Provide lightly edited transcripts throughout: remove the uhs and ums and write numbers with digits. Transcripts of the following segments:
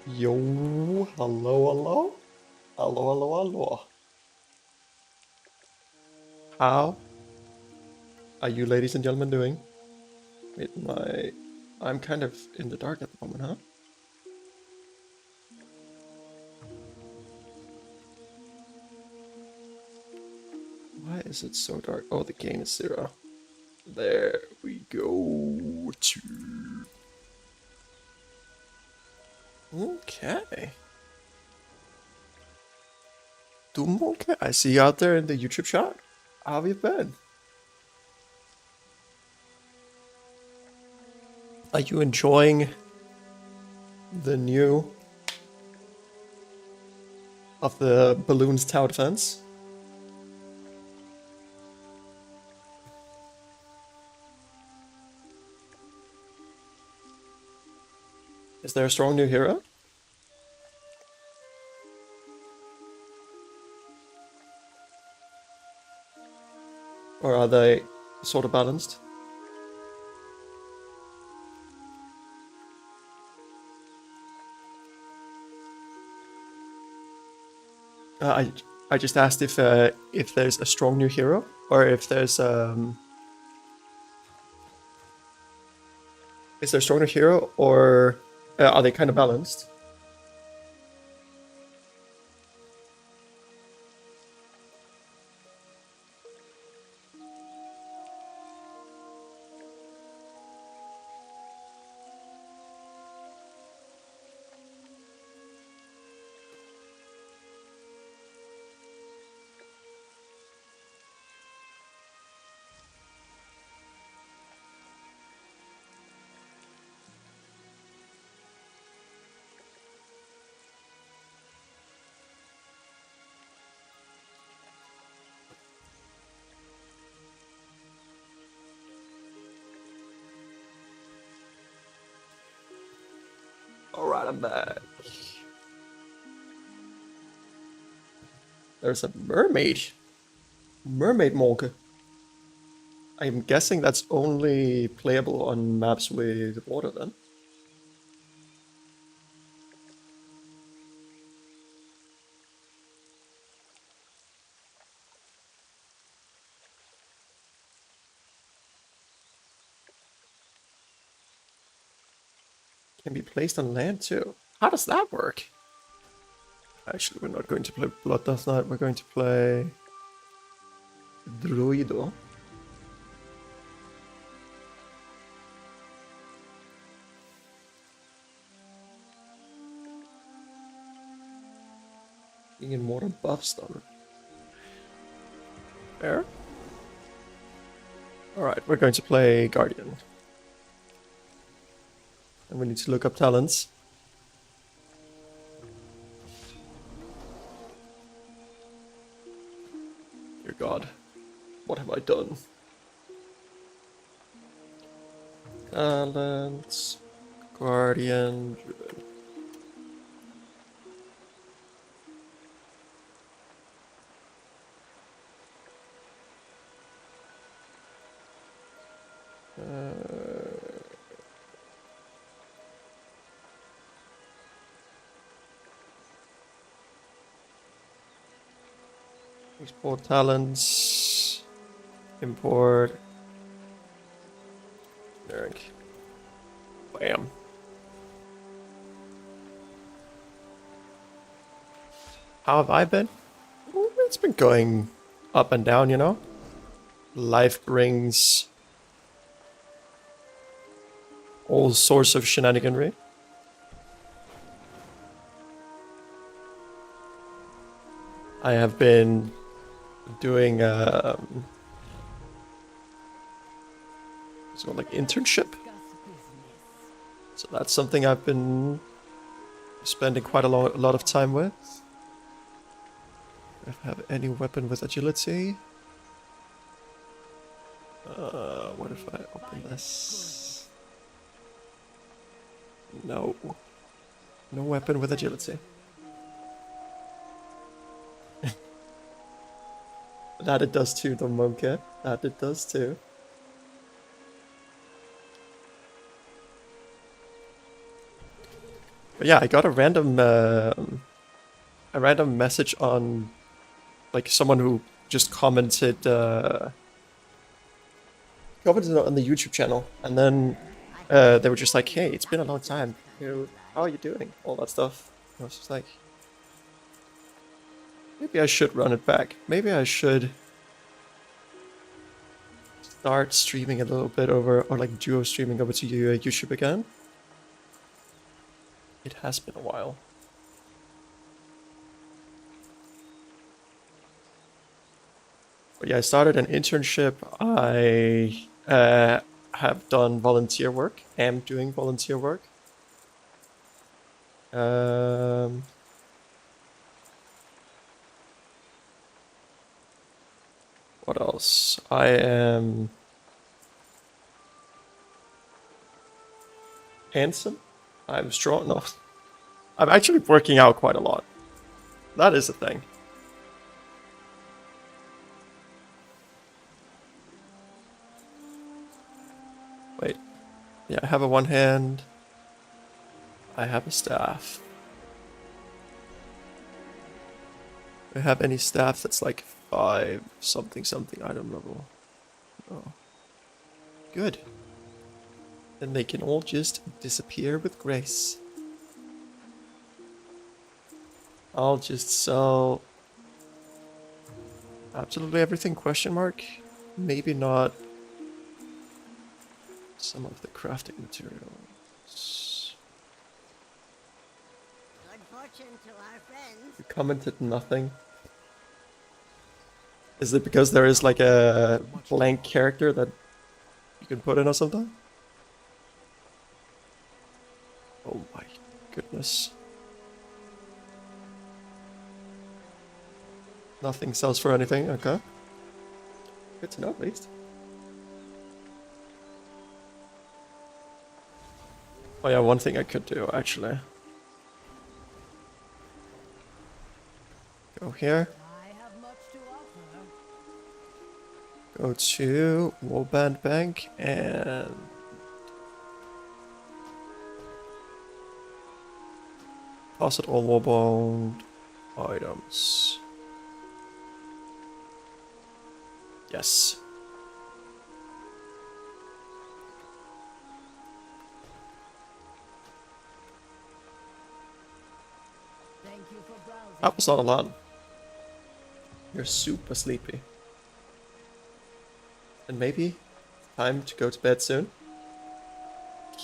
Yo, hello, hello, hello, hello, hello. How are you, ladies and gentlemen, doing? With my, I'm kind of in the dark at the moment, huh? Why is it so dark? Oh, the gain is 0. There we go. Okay. Doing okay. I see you out there in the YouTube chat. How have you been? Are you enjoying the new of the balloons tower defense? Is there a strong new hero? Or are they sort of balanced? I just asked if there's a strong new hero or if there's is there a strong new hero or are they kind of balanced? All right, I'm back. There's a mermaid. Mermaid Monk. I'm guessing that's only playable on maps with water then. Can be placed on land too. How does that work? Actually, we're not going to play Bloodlust Knight. We're going to play Druido. Being water buffs done. Fair. Alright, we're going to play Guardian. And we need to look up talents. Dear God, what have I done? Talents, Guardian, Druid. Export talents, import, generic. Bam. How have I been? It's been going up and down, you know? Life brings all sorts of shenaniganry. I have been doing it's called like internship. So that's something I've been spending quite a lot of time with. If I have any weapon with agility. What if I open this? No. No weapon with agility. That it does too, the monkey. That it does too. But yeah, I got a random message on like someone who just commented on the YouTube channel, and then they were just like, "Hey, it's been a long time. How are you doing?" All that stuff. And I was just like, maybe I should run it back. Maybe I should start streaming a little bit over, or like duo streaming over to YouTube again. It has been a while. But yeah, I started an internship. I have done volunteer work. Am doing volunteer work. Um, what else? I am handsome. I'm strong. No, I'm actually working out quite a lot. That is a thing. Wait. Yeah, I have a one hand. I have a staff. Do I have any staff that's like 5 something something item level? Oh. Good. Then they can all just disappear with grace. I'll just sell absolutely everything, question mark? Maybe not some of the crafting materials. Good fortune to our friends. You commented nothing. Is it because there is like a blank character that you can put in or something? Oh my goodness. Nothing sells for anything, okay. Good to know at least. Oh yeah, one thing I could do actually. Go here. I have much to offer. Go to Warband Bank and deposit all Warband items. Yes. Thank you for browsing. That was not a lot. You're super sleepy. And maybe time to go to bed soon?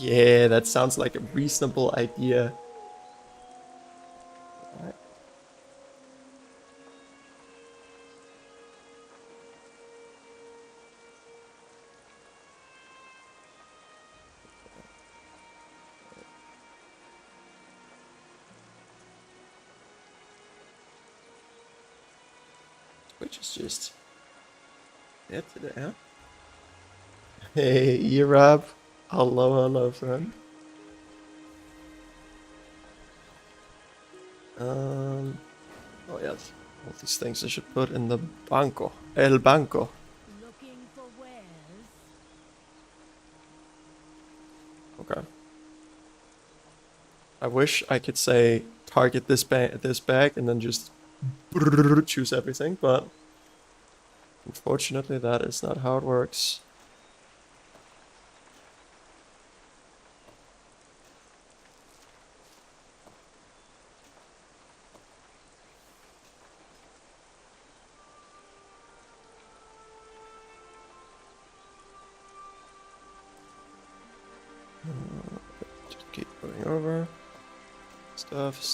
Yeah, that sounds like a reasonable idea. Alright. Twitch is just dead today, huh? Hey, Yerab. Hello, friend. Oh yes, all these things I should put in the banco. El banco. Looking for wares. Okay. I wish I could say target this bag and then just choose everything, but unfortunately that is not how it works. Just keep going over. Stuff.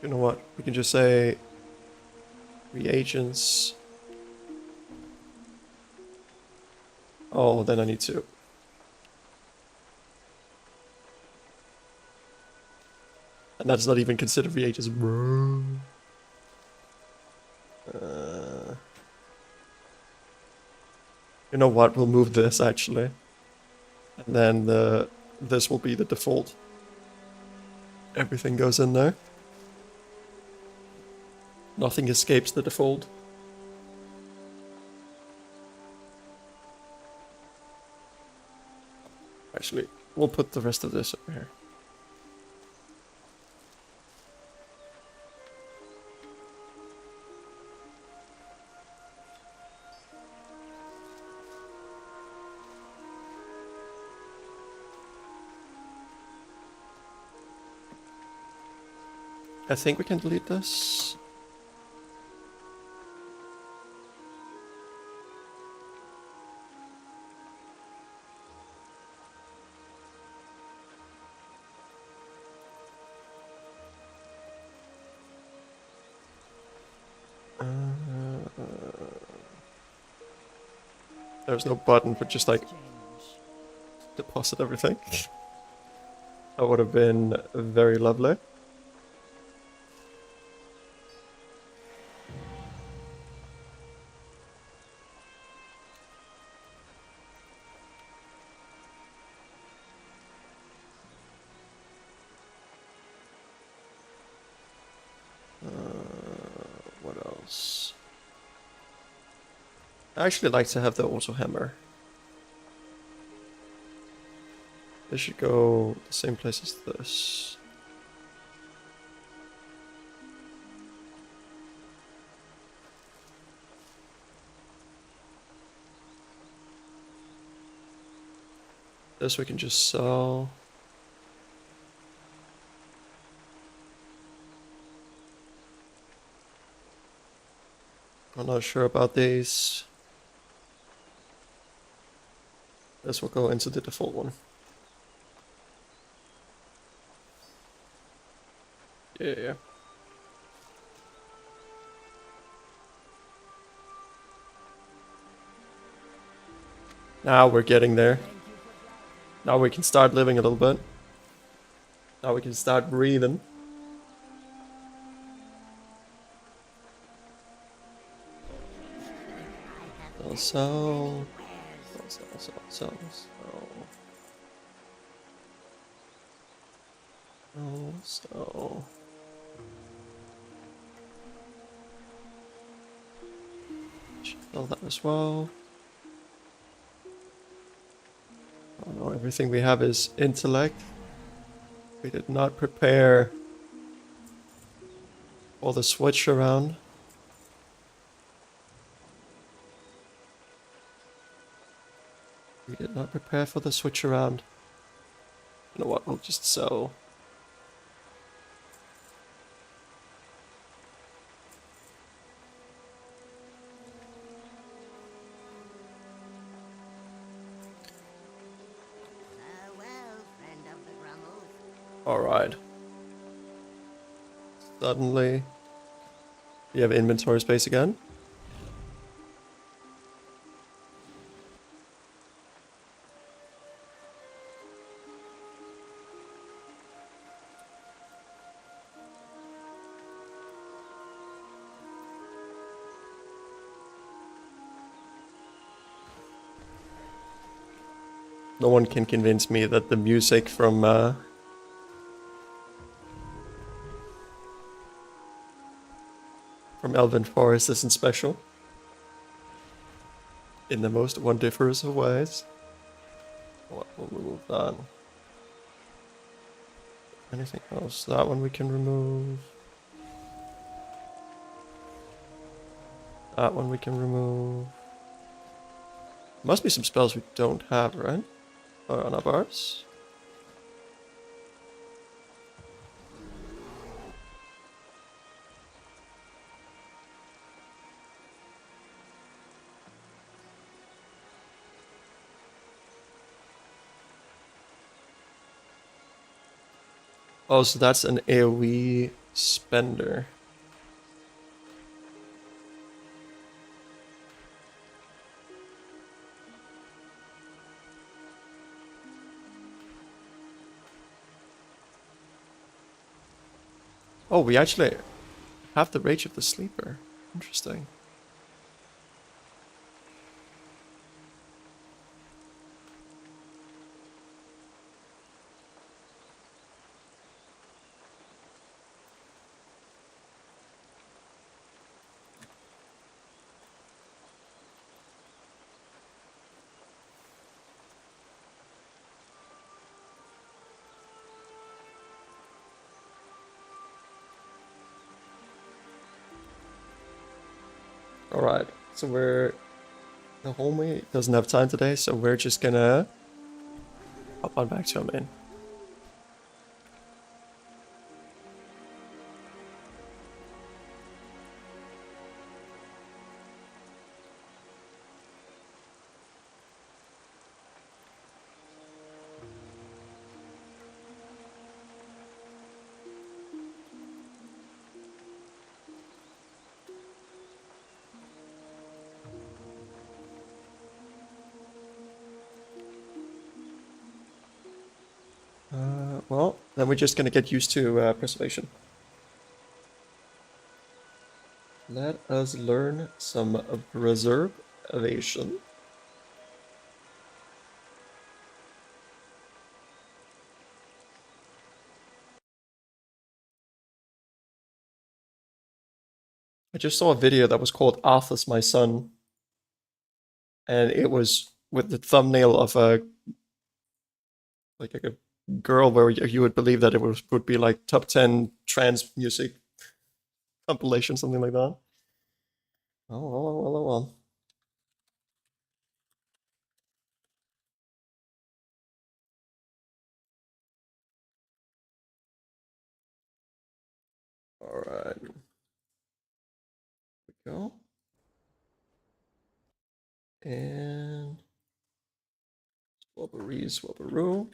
You know what? We can just say reagents. Oh, then I need to. And And that's not even considered VHS, bro. You know what? We'll move this actually, and then this will be the default. Everything goes in there. Nothing escapes the default. Actually, we'll put the rest of this over here. I think we can delete this. There's no button, but just like deposit everything. That would have been very lovely. What else? I actually like to have the auto hammer. This should go the same place as this. This we can just sell. I'm not sure about these. This will go into the default one. Yeah. Now we're getting there. Now we can start living a little bit. Now we can start breathing. So. Sell that as well. Oh no, everything we have is intellect. We did not prepare all the switch around. We did not prepare for the switch around. You know what, we'll just sell. Farewell, friend of the Grummles. Alright. Suddenly, you have inventory space again. No one can convince me that the music from Elven Forest isn't special. In the most wondrous of ways. What will remove that? Anything else? That one we can remove. That one we can remove. Must be some spells we don't have, right? Or on our ours? Oh, so that's an AoE spender. Oh, we actually have the Rage of the Sleeper. Interesting. Alright, so the homie doesn't have time today, so we're just gonna hop on back to him in. Well, then we're just gonna get used to preservation. Let us learn some preservation. I just saw a video that was called Arthur's My Son, and it was with the thumbnail of a girl where you would believe that it would be like top 10 trance music compilation, something like that. Oh. All right. Here we go. And swabberoo.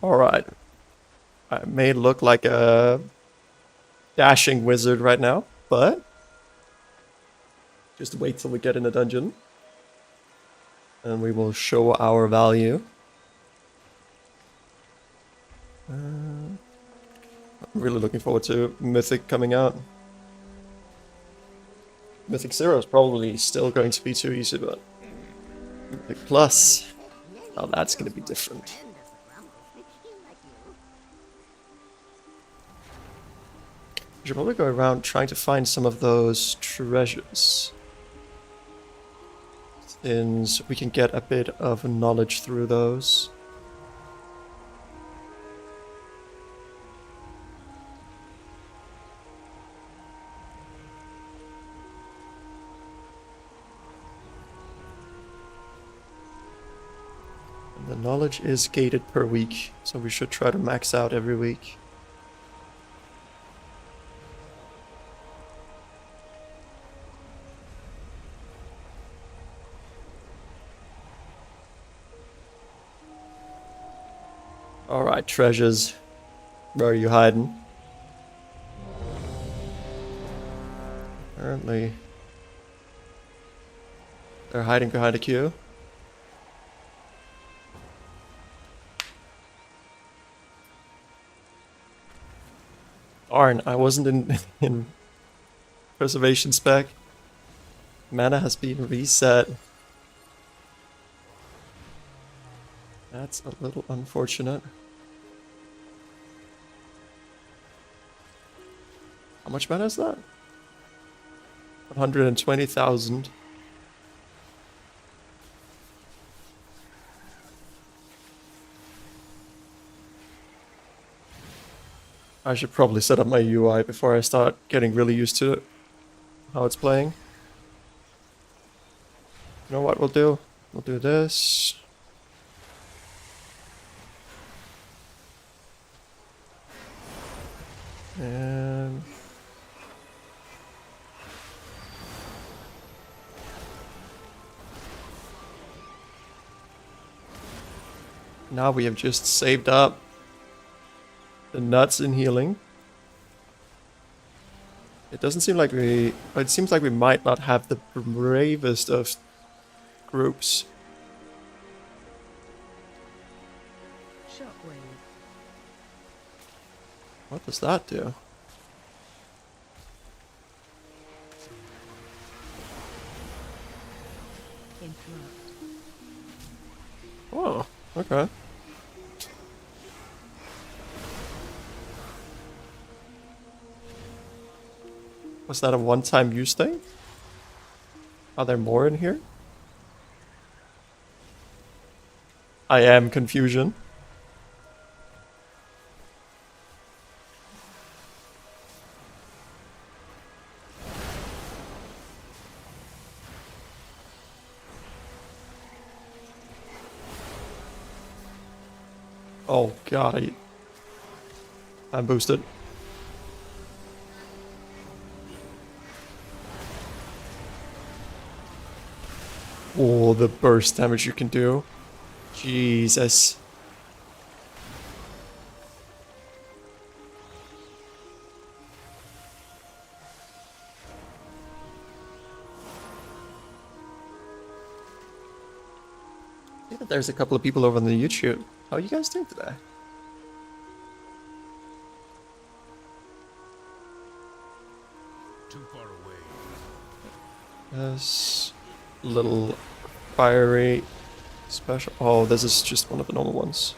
All right. I may look like a dashing wizard right now, but just wait till we get in the dungeon and we will show our value. I'm really looking forward to Mythic coming out. Mythic 0 is probably still going to be too easy, but Mythic Plus, now that's going to be different. Friend of the Grumbles. He like you. We should probably go around trying to find some of those treasures, since we can get a bit of knowledge through those. The knowledge is gated per week, so we should try to max out every week. Alright, treasures. Where are you hiding? Apparently, they're hiding behind a queue. Darn, I wasn't in preservation spec. Mana has been reset. That's a little unfortunate. How much mana is that? 120,000. I should probably set up my UI before I start getting really used to it, how it's playing. You know what we'll do? We'll do this. And now we have just saved up the nuts in healing. It doesn't seem like it seems like we might not have the bravest of groups. What does that do? Interrupt. Oh, okay. Was that a one-time use thing? Are there more in here? I am confusion. Oh god, I'm boosted. Oh, the burst damage you can do. Jesus. Yeah, there's a couple of people over on the YouTube. How are you guys doing today? Too far away. Yes. Little fiery special. Oh, this is just one of the normal ones.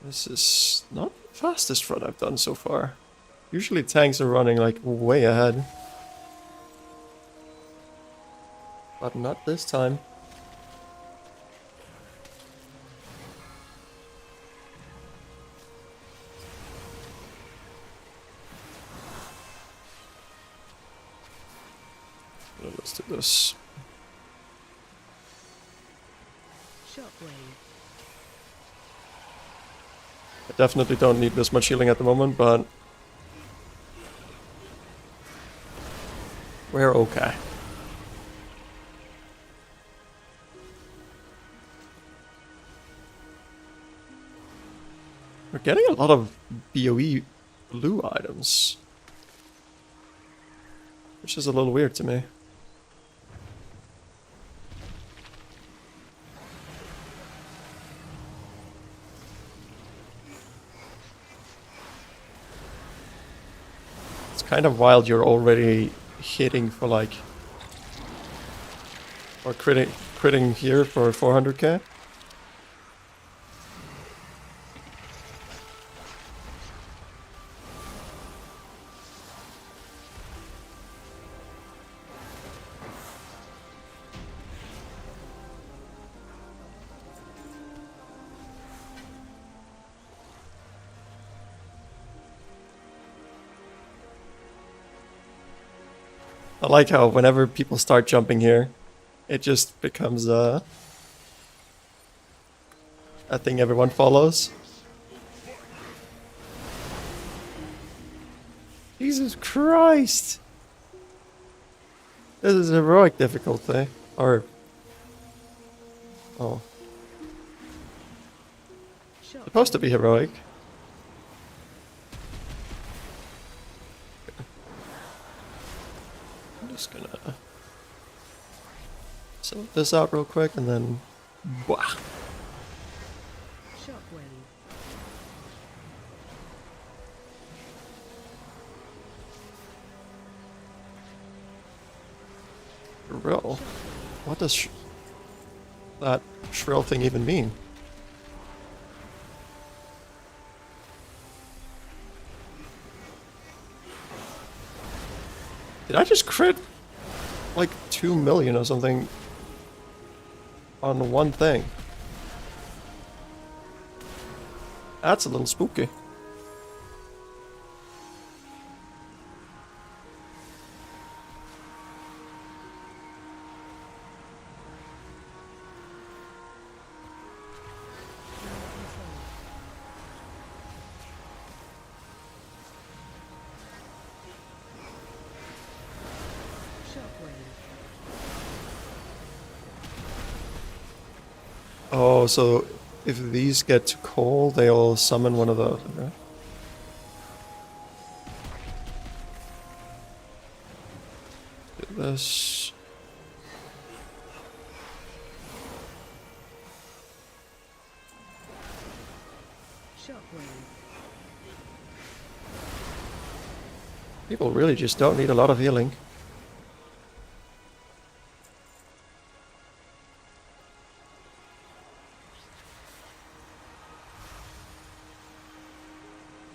This is not the fastest run I've done so far. Usually tanks are running like way ahead. But not this time. Let's do this. Shockwave. I definitely don't need this much healing at the moment, but we're okay. We're getting a lot of BOE blue items, which is a little weird to me. It's kind of wild you're already hitting for like, or critting here for 400k. I like how whenever people start jumping here, it just becomes a thing everyone follows. Jesus Christ! This is heroic difficulty. Or... oh. Supposed to be heroic. I'm just gonna... sort this out real quick and then... wah! Shockwave. Shrill? What does that shrill thing even mean? Did I just crit like 2 million or something on one thing? That's a little spooky. Oh, so if these get too cold, they'll summon one of those. Okay. Do this. Shockwave. People really just don't need a lot of healing.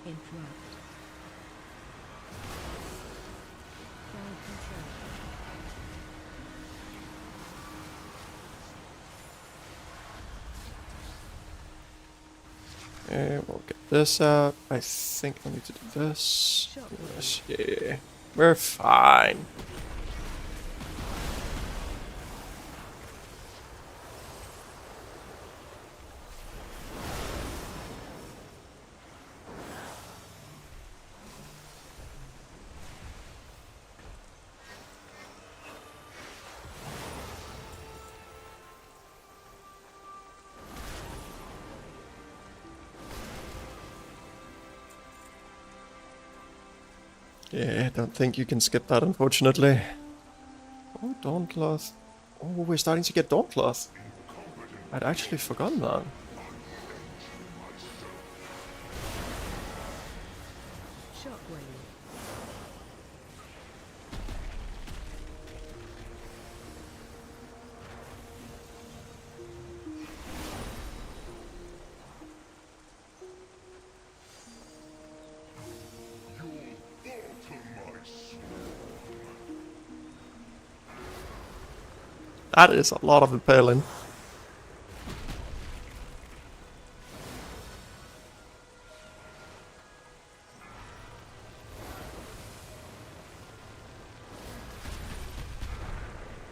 Interrupt. Ground control. Okay, we'll get this out. I think I need to do this. Yes, yeah. We're fine. Yeah, I don't think you can skip that, unfortunately. Oh, Dawncloth. Oh, we're starting to get Dawncloth. I'd actually forgotten that. Shockwave. That is a lot of impaling.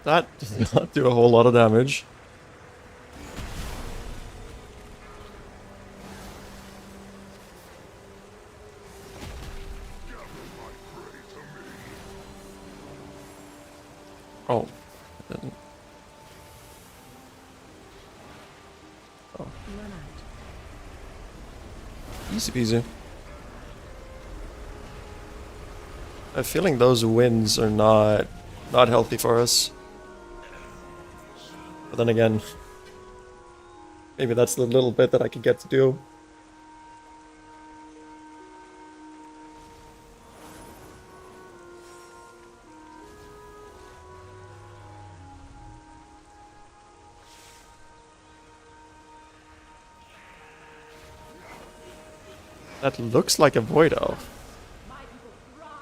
That does not do a whole lot of damage. Oh, it didn't. Run out. Easy peasy. I have a feeling those wins are not healthy for us. But then again, maybe that's the little bit that I could get to do. That looks like a Void Elf.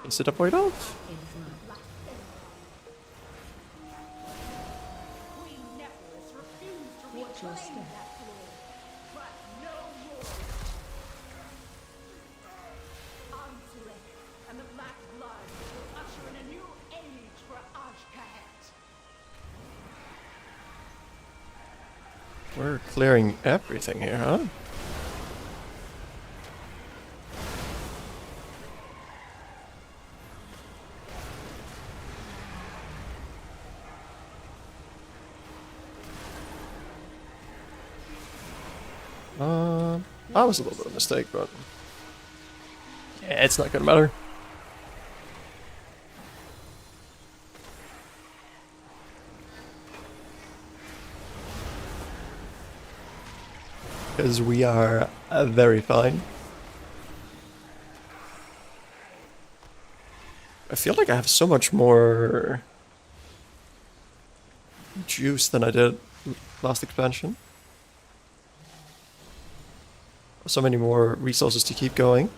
Is it a Void Elf? Interrupt. Watch your step. And the black blood will usher in a new age for Ashkahet. We're clearing everything here, huh? That was a little bit of a mistake, but yeah, it's not gonna matter. Because we are very fine. I feel like I have so much more juice than I did last expansion. So many more resources to keep going.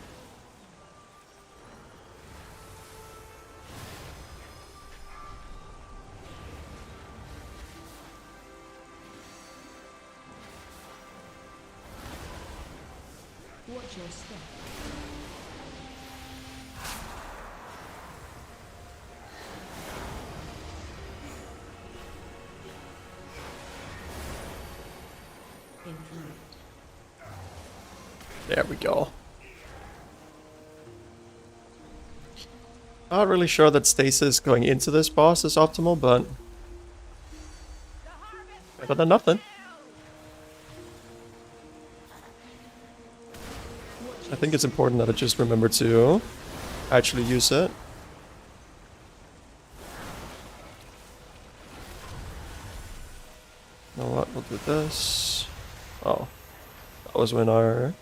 Watch your step. Interrupt. There we go. Not really sure that stasis going into this boss is optimal, but better than nothing. I think it's important that I just remember to actually use it. You know what? We'll do this. Oh, that was when our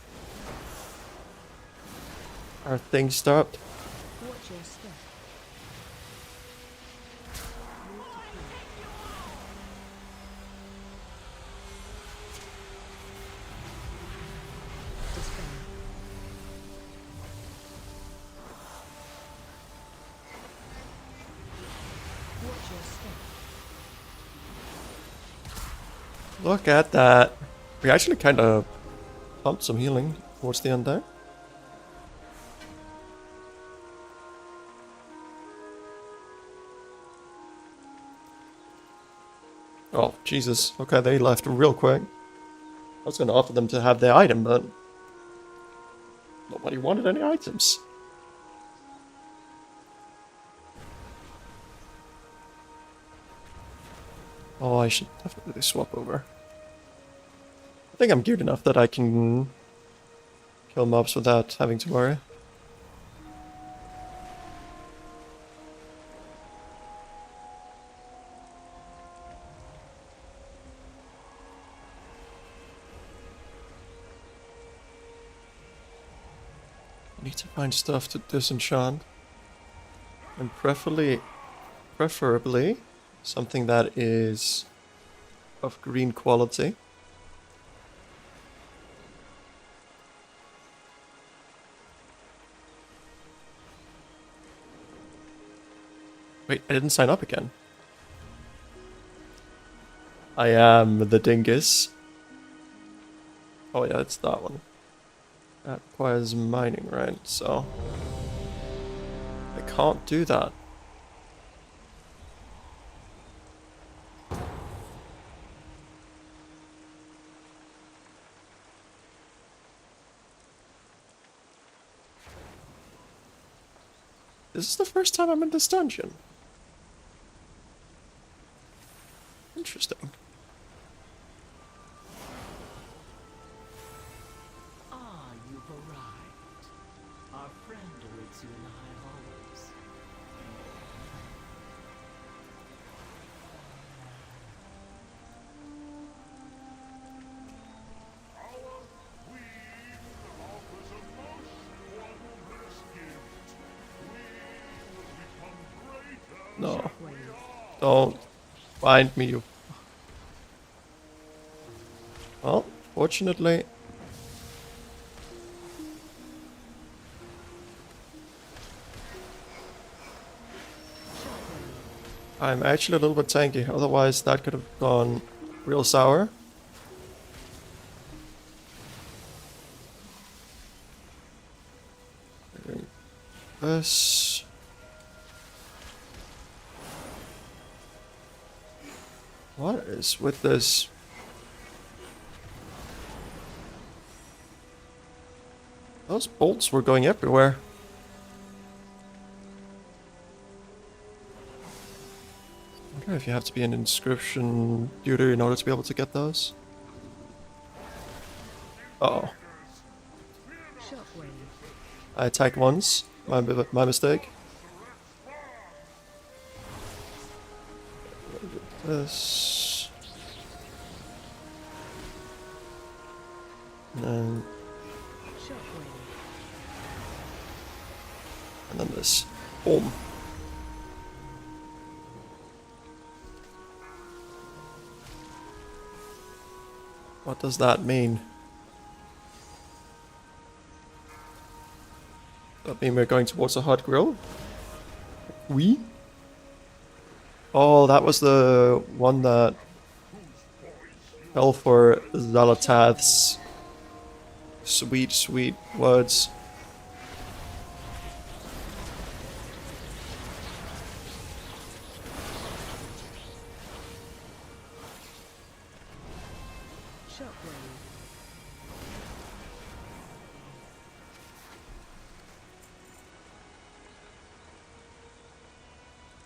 thing stopped. Watch your step. Look at that. We actually kind of pumped some healing towards the end there. Oh, Jesus. Okay, they left real quick. I was going to offer them to have their item, but nobody wanted any items. Oh, I should definitely swap over. I think I'm geared enough that I can kill mobs without having to worry. I need to find stuff to disenchant. And preferably something that is of green quality. Wait, I didn't sign up again. I am the dingus. Oh yeah, it's that one. That requires mining, right? So I can't do that. This is the first time I'm in this dungeon. Interesting. Ah, you've arrived. Our friend awaits you in the high halls. No. Don't find me, you. Well, fortunately. I'm actually a little bit tanky, otherwise that could have gone real sour. This. What is with this? Those bolts were going everywhere. I wonder if you have to be an inscription tutor in order to be able to get those. Uh oh. Shockwave. I attacked once. My mistake. This. And then this. Boom. What does that mean? That mean we're going towards a hot grill? We? Oh, that was the one that fell for Zalatath's sweet, sweet words.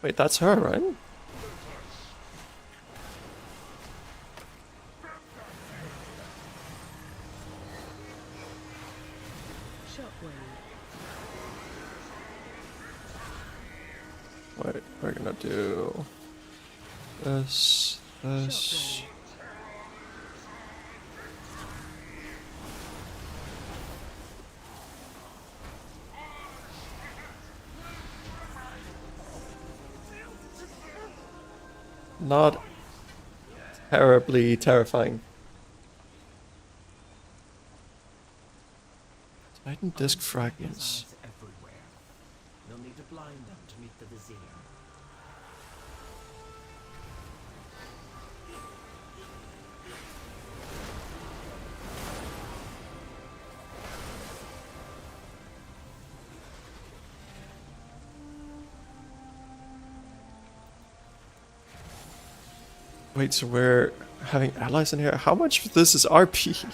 Wait, that's her, right? Wait, we're gonna do this, this. Not terribly terrifying. Titan disc fragments. Everywhere. You'll need to blind them to meet the vizier. Wait, so we're having allies in here? How much of this is RP?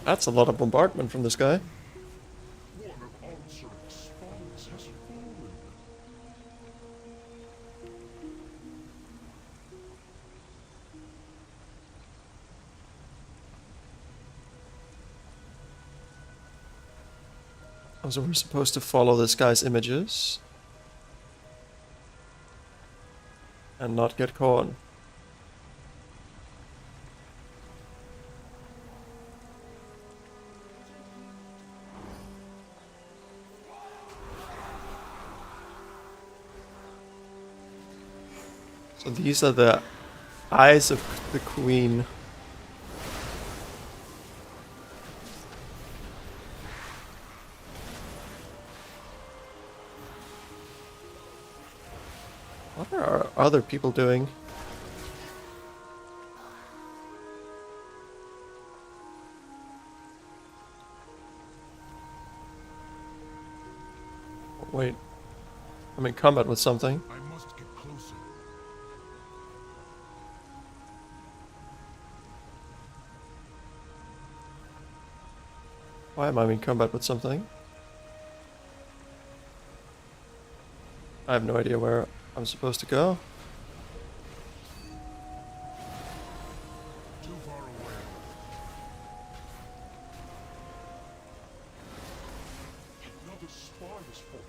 That's a lot of bombardment from this guy. One of Ansaric's spies has fallen. Oh, so we're supposed to follow this guy's images. And not get caught. So these are the eyes of the queen. What are other people doing? Wait, I'm in combat with something. I must get closer. Why am I in combat with something? I have no idea where I'm supposed to go. Too far away. Another spy has fallen.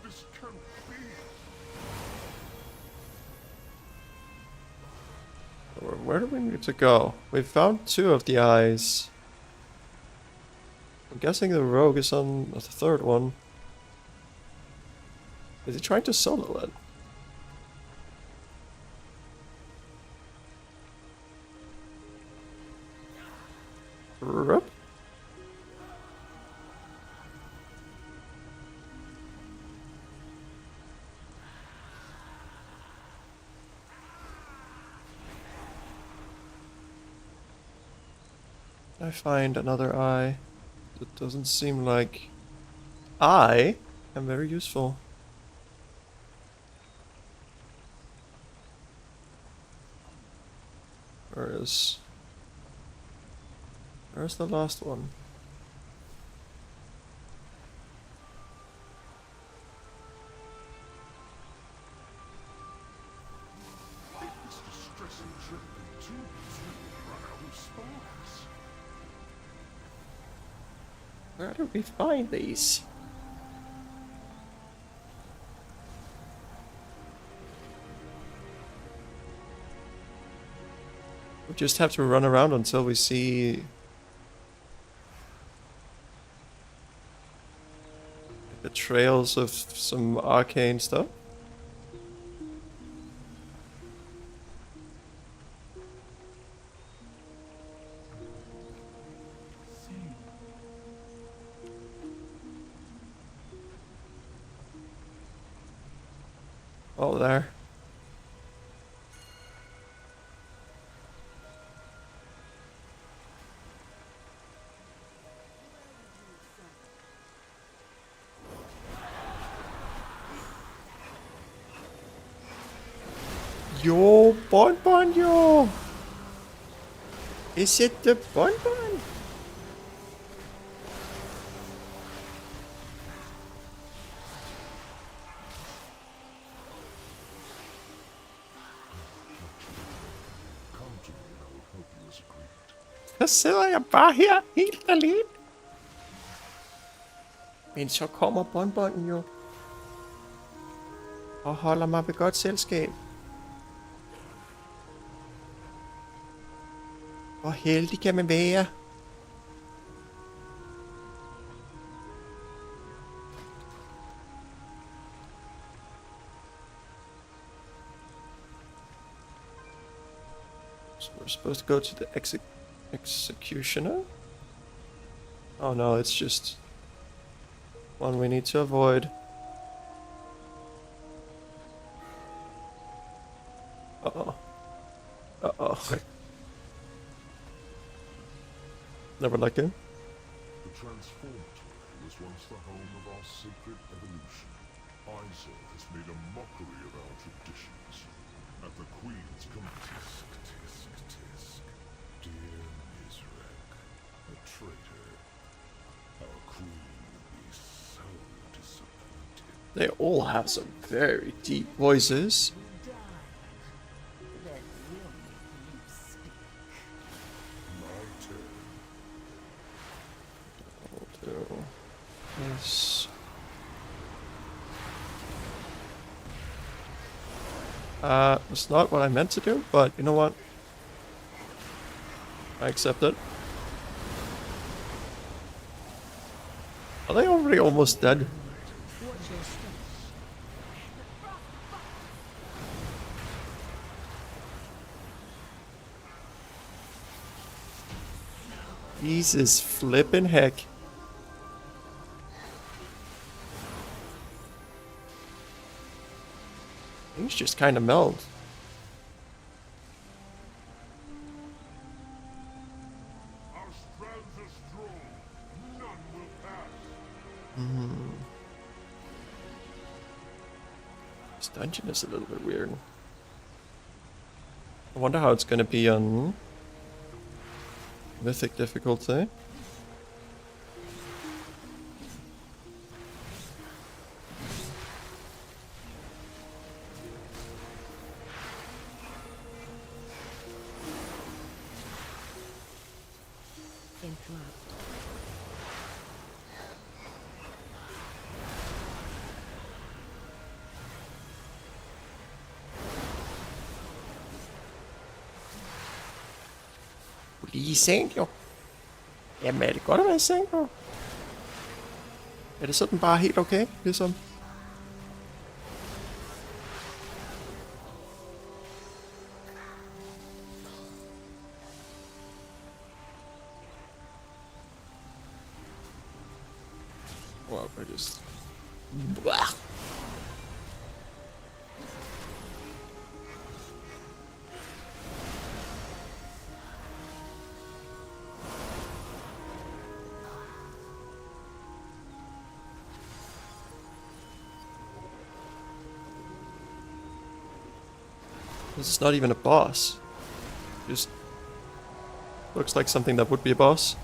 This cannot be. Where do we need to go? We found 2 of the eyes. I'm guessing the rogue is on the 3rd one. Is he trying to solo it? Rup. I find another eye. It doesn't seem like I am very useful. Where's the last one? This distressing trip continues. We run out of spies. Where do we find these? We just have to run around until we see the trails of some arcane stuff. Oh, there. Yo, bonbon, yo! Is it the bonbon? Come to me and I will help you as agreed. Så sidder jeg bare her, helt alene. Men så kommer bonbonen jo. Og holder mig ved godt selskab. Hvor heldig kan man være? So we're supposed to go to the executioner? Oh no, it's just one we need to avoid. Uh-oh. Uh-oh. Never like it. The transformatory was once the home of our sacred evolution. Isaac has made a mockery of our traditions. At the Queen's tisk, tisk, tisk. Dear Mizrek, a traitor. Our Queen will be so disappointed. They all have some very deep voices. Die. That will make you speak. My turn. Yes. It's not what I meant to do, but you know what? I accept it. Are they already almost dead? Watch your step. Jesus flippin' heck. Things just kind of meld. Our strands are strong. None will pass. This dungeon is a little bit weird. I wonder how it's gonna be on Mythic difficulty. Interrupt. Lige i seng, jo. Jamen, er det godt at være i seng, jo? Er det sådan bare helt okay, ligesom? Wow, I just... Blah. This is not even a boss. Just looks like something that would be a boss.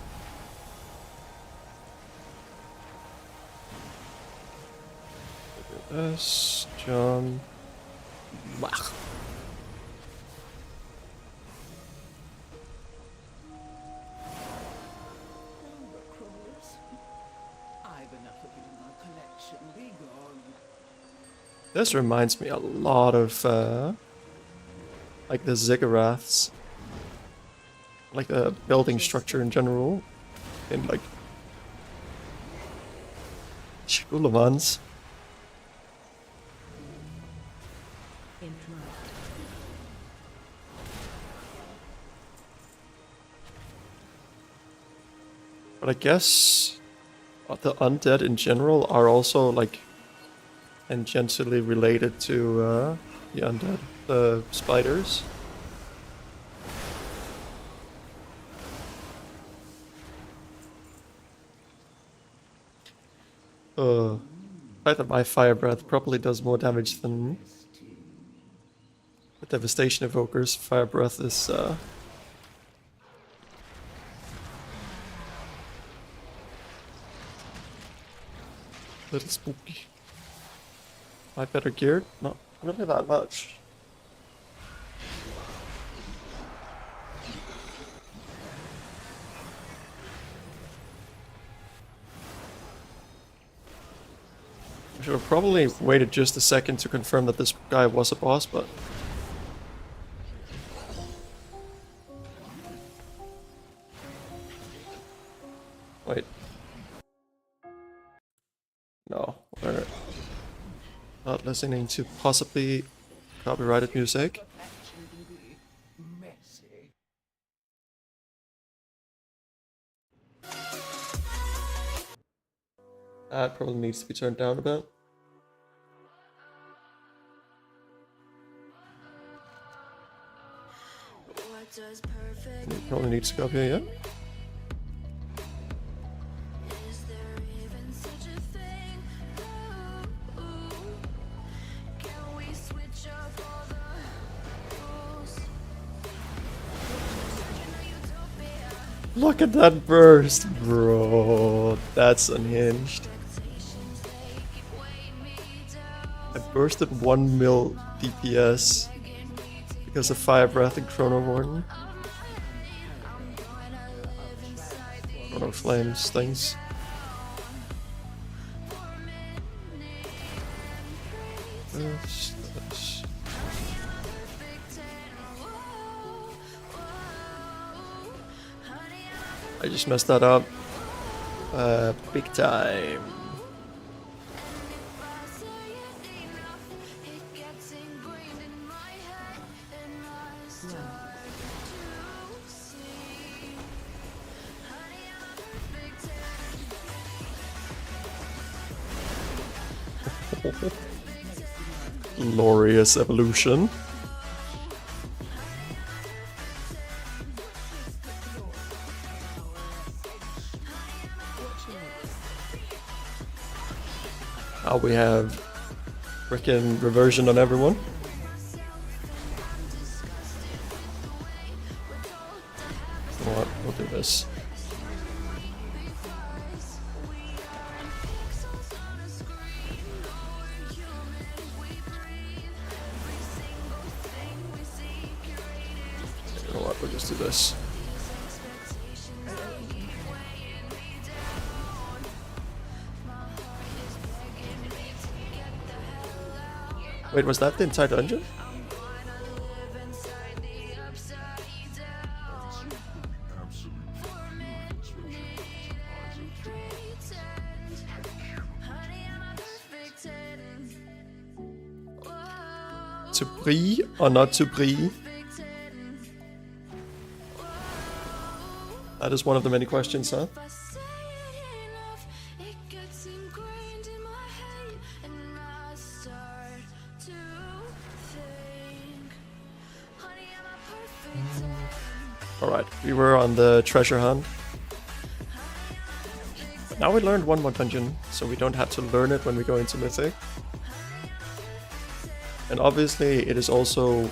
This John. Wah. Crawlers. I've enough of you in my collection. Be gone. This reminds me a lot of like the ziggurats, like the building structure in general, in like Shulamans. Interrupt. But I guess the undead in general are also like tangentially related to the undead, the spiders. I thought my fire breath probably does more damage than the devastation evokers. Fire breath is little spooky. Am I better geared? Not really that much. I should have probably waited just a second to confirm that this guy was a boss, but... Wait. No, we're not listening to possibly copyrighted music. Perfection can be messy. That probably needs to be turned down a bit. It probably needs to go up here, yeah? Look at that burst, bro. That's unhinged. I bursted 1 mil DPS because of Fire Breath and Chrono Warden. Chrono Flames things. Burst. I just messed that up. Big time. Glorious evolution. Now we have frickin' reversion on everyone. You know what? We'll do this. You know what? We'll just do this. Wait, was that the entire dungeon? To breathe or not to breathe? That is one of the many questions, huh? Alright, we were on the treasure hunt. But now we learned one more dungeon, so we don't have to learn it when we go into Mythic. And obviously it is also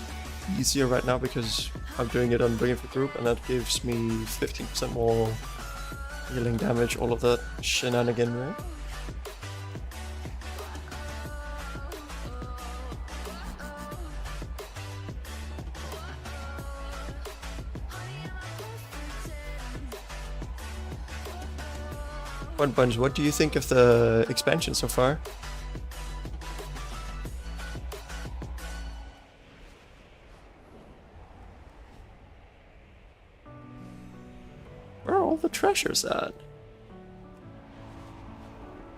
easier right now because I'm doing it on Bring It for Group, and that gives me 15% more healing damage, all of that shenaniganry. One Bunch, what do you think of the expansion so far? Where are all the treasures at?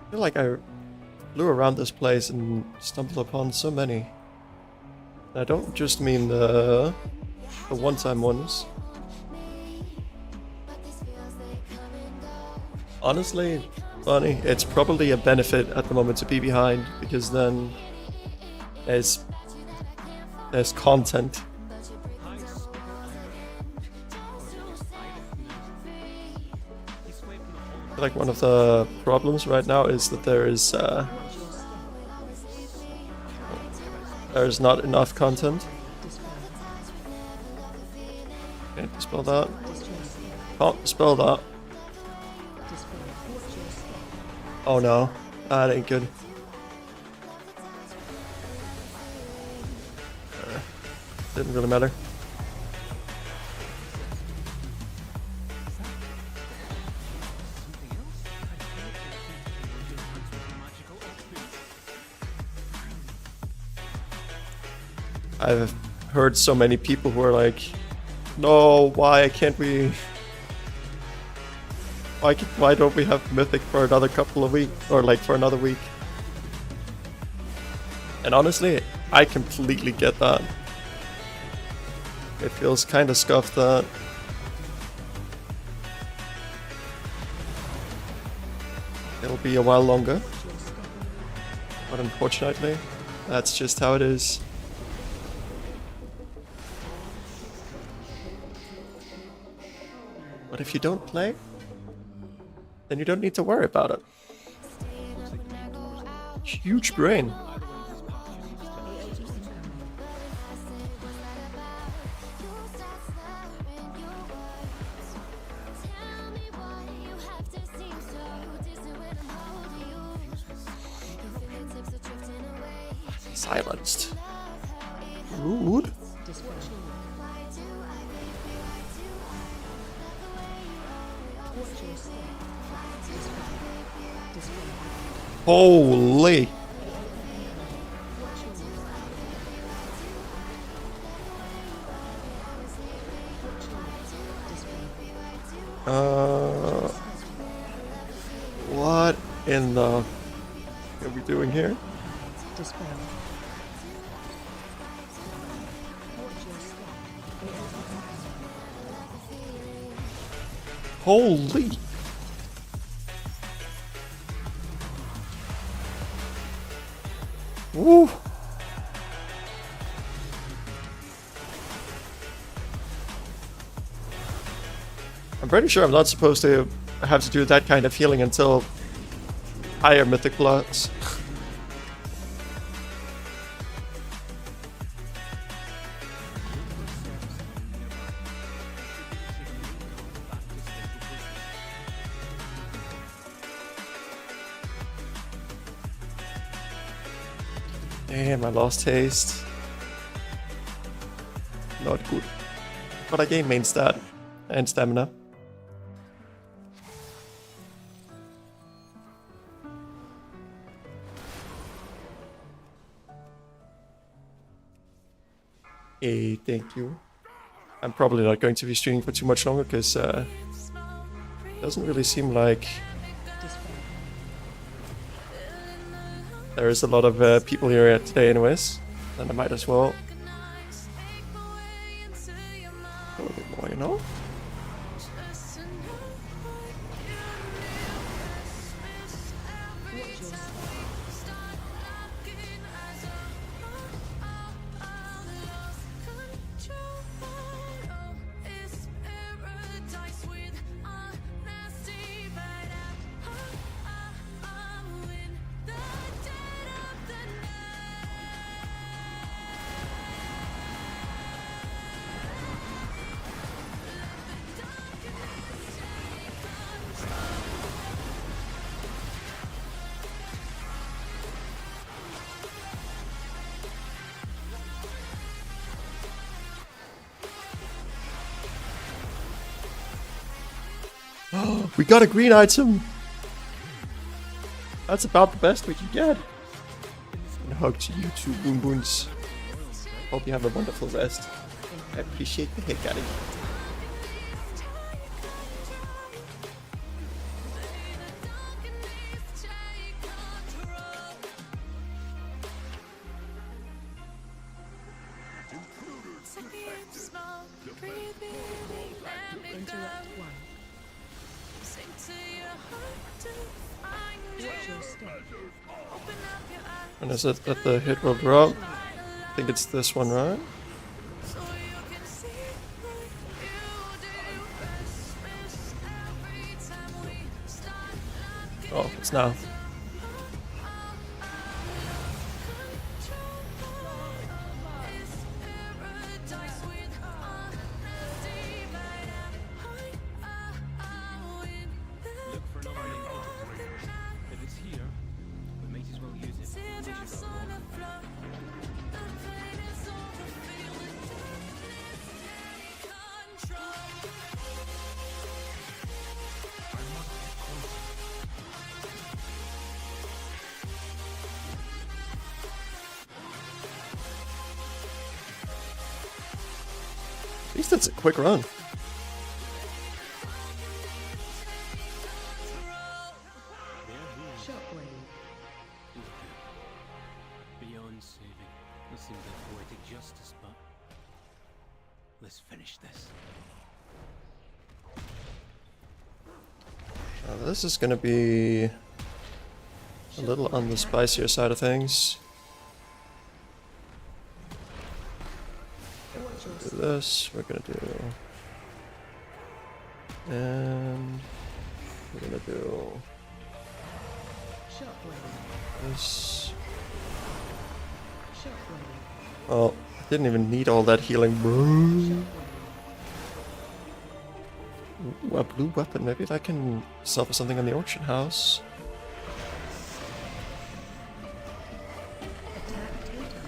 I feel like I flew around this place and stumbled upon so many. And I don't just mean the one-time ones. Honestly, Bonnie, it's probably a benefit at the moment to be behind, because then there's content. I feel like one of the problems right now is that there's not enough content. Can't dispel that. Can't dispel that. Oh no, that ain't good. Didn't really matter. I've heard so many people who are like, no, why can't we... Why don't we have Mythic for another couple of weeks, or like for another week? And honestly, I completely get that. It feels kind of scuffed that it'll be a while longer. But unfortunately, that's just how it is. But if you don't play, then you don't need to worry about it. Huge brain. Silenced. Rude. Dispel. Watch your step. Dispel. Dispel. Holy. What in the are we doing here? Dispel. Watch your step. Holy. Woo. I'm pretty sure I'm not supposed to have to do that kind of healing until higher mythic plus. Damn, I lost haste. Not good. But I gained main stat and stamina. Hey, thank you. I'm probably not going to be streaming for too much longer because it doesn't really seem like there is a lot of people here today anyways. Then I might as well go a bit more, you know? We got a green item! That's about the best we can get. And hug to you two boon boons. Hope you have a wonderful rest. I appreciate the heck out of you. Interrupt one. Watch your step. And is it that the hit will drop? I think it's this one, right? Oh, it's now. At least it's a quick run. Shockwave. Beyond saving, this seems like poetic justice, but let's finish this. This is gonna be a little on the spicier side of things. Do this, we're gonna do, and we're gonna do Shockwave. this. Shockwave. Oh, I didn't even need all that healing, bro. Shockwave. Ooh, a blue weapon, maybe I can sell for something in the auction house. Attack taken.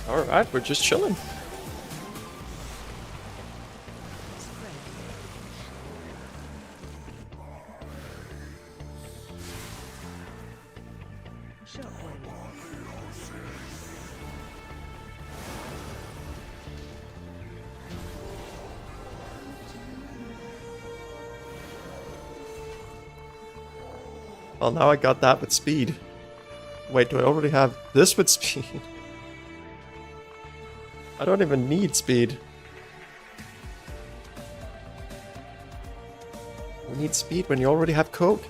Alright, we're just chilling. Well, now I got that with speed. Wait, do I already have this with speed? I don't even need speed. You need speed when you already have coke?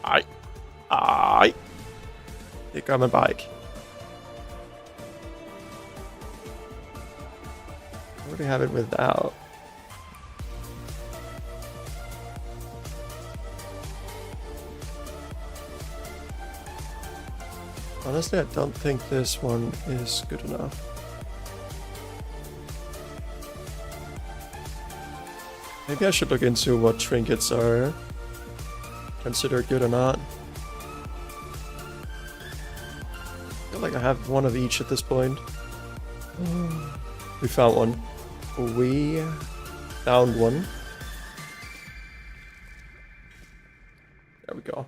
I think I'm a bike. I already have it without. Honestly, I don't think this one is good enough. Maybe I should look into what trinkets are considered good or not. I feel like I have one of each at this point. We found one. We found one. There we go.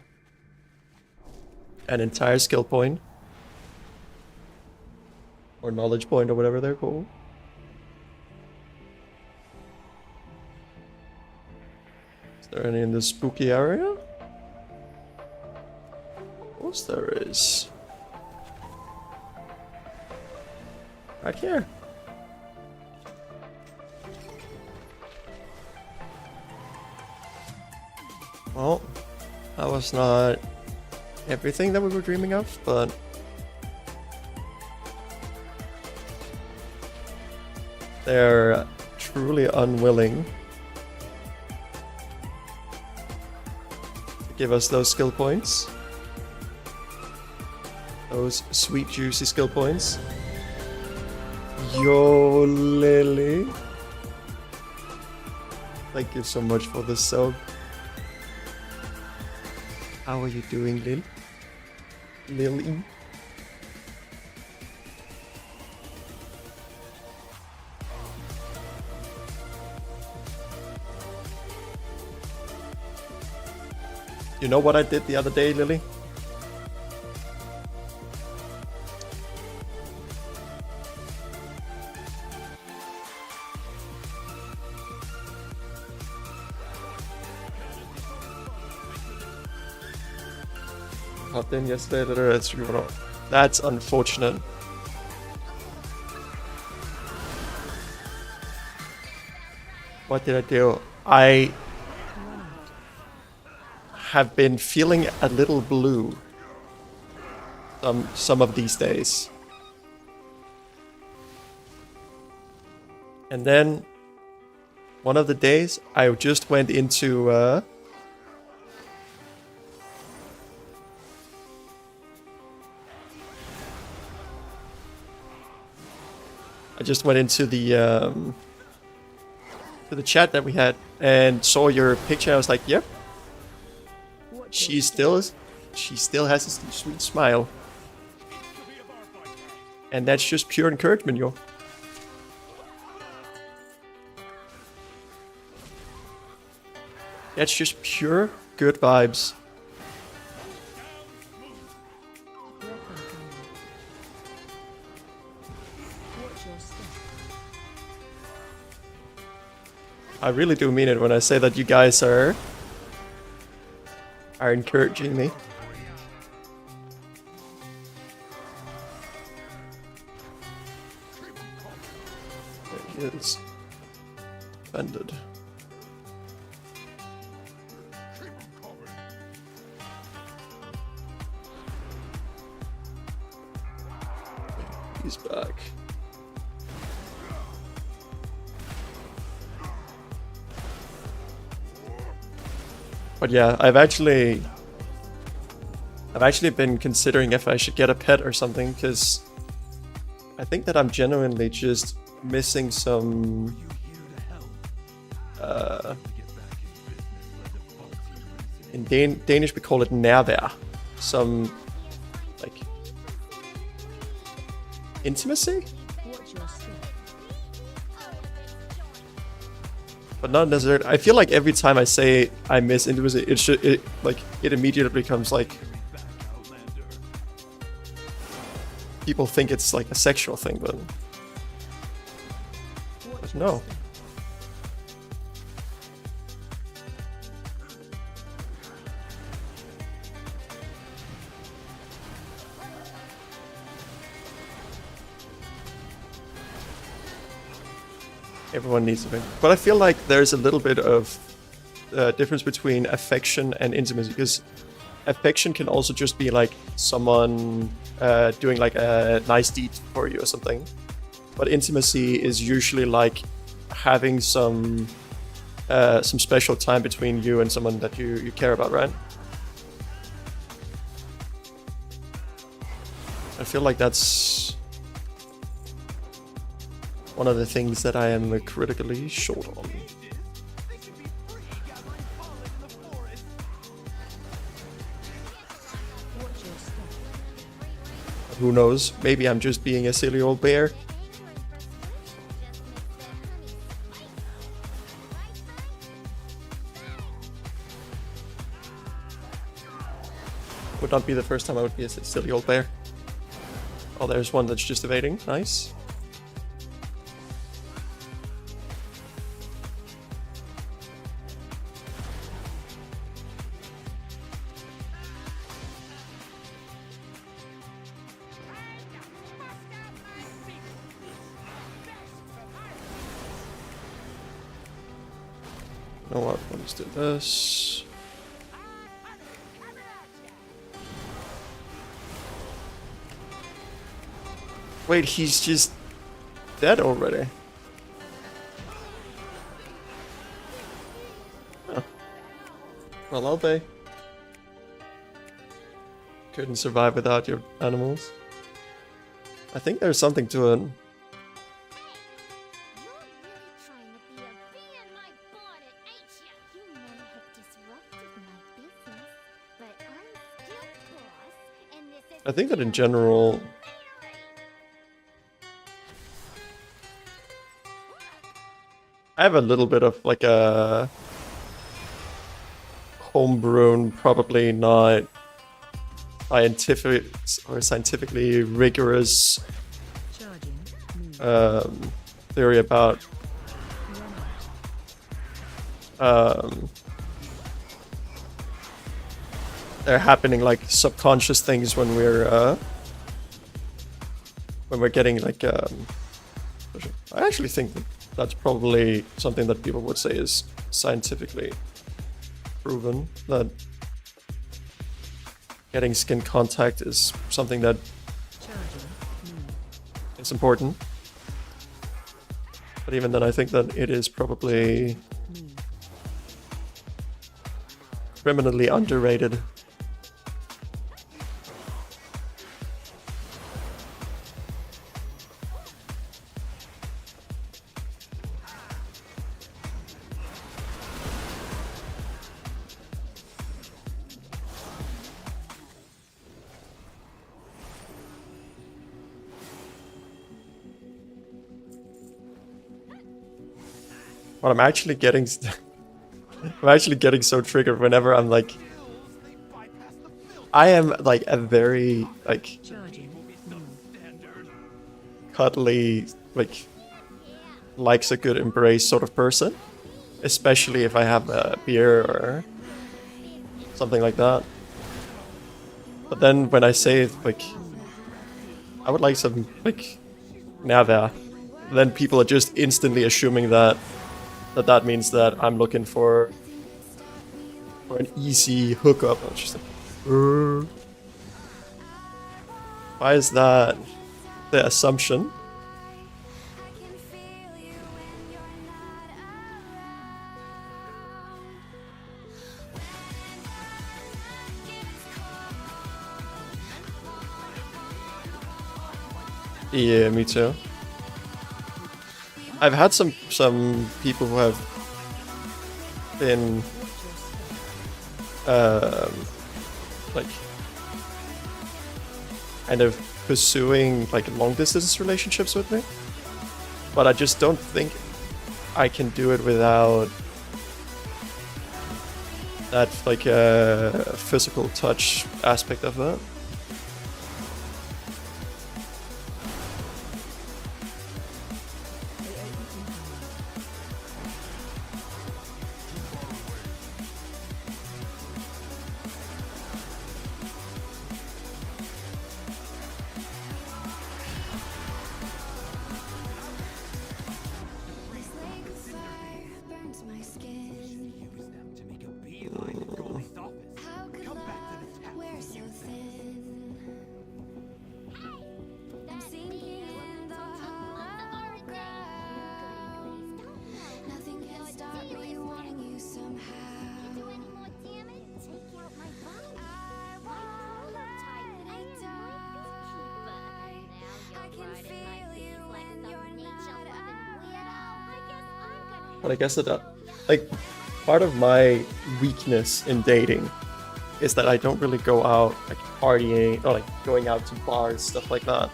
An entire skill point. Or knowledge point or whatever they're called. Is there any in this spooky area? Of course there is. Right here. Well, that was not everything that we were dreaming of, but they're truly unwilling to give us those skill points. Those sweet, juicy skill points. Yo, Lily. Thank you so much for the sub. How are you doing, Lil? Lily? You know what I did the other day, Lily? Hopped in yesterday, that's unfortunate. What did I do? I have been feeling a little blue some of these days. And then one of the days I just went into the chat that we had and saw your picture. I was like, yep. She still has a sweet smile. And that's just pure encouragement, yo. That's just pure good vibes. I really do mean it when I say that you guys are encouraging me. There he is. Offended. He's back. But yeah, I've actually been considering if I should get a pet or something, because I think that I'm genuinely just missing some in Danish we call it nærvær, some like intimacy but not necessarily. I feel like every time I say I miss intimacy, it immediately becomes like people think it's like a sexual thing, but no. Everyone needs something. But I feel like there's a little bit of difference between affection and intimacy, because affection can also just be like someone doing like a nice deed for you or something. But intimacy is usually like having some special time between you and someone that you care about, right? I feel like that's one of the things that I am critically short on. But who knows? Maybe I'm just being a silly old bear. Would not be the first time I would be a silly old bear. Oh, there's one that's just evading. Nice. You know what? Let's do this. Wait, he's just dead already. Huh. Well, I'll be. Couldn't survive without your animals. I think there's something to it. I think that in general, I have a little bit of like a homegrown, probably not scientifically rigorous theory about there happening like subconscious things when we're getting like I actually think that's probably something that people would say is scientifically proven, that getting skin contact is something that is important. But even then, I think that it is probably criminally underrated. But I'm actually getting so triggered whenever I'm like, I am like a very like cuddly, like likes a good embrace sort of person, especially if I have a beer or something like that. But then when I say like I would like some like nava, then people are just instantly assuming that means that I'm looking for an easy hookup. I'm just like, why is that the assumption? Yeah, me too. I've had some people who have been like kind of pursuing like long distance relationships with me, but I just don't think I can do it without that like physical touch aspect of it. But I guess that, like, part of my weakness in dating is that I don't really go out like partying or like going out to bars, stuff like that.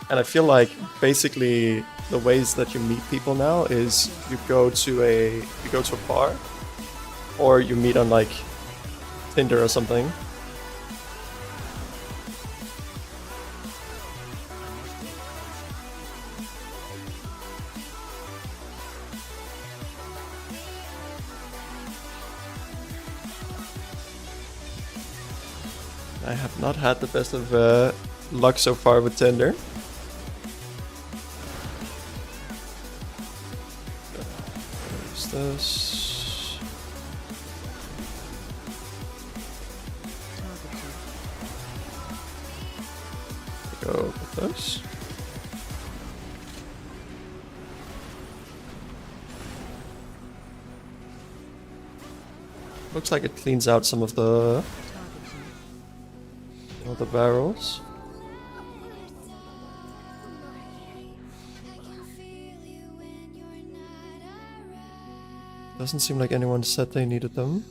And I feel like basically the ways that you meet people now is you go to a bar, or you meet on like Tinder or something. I have not had the best of luck so far with Tinder. What's this? Go with this. Looks like it cleans out some of the barrels. Doesn't seem like anyone said they needed them.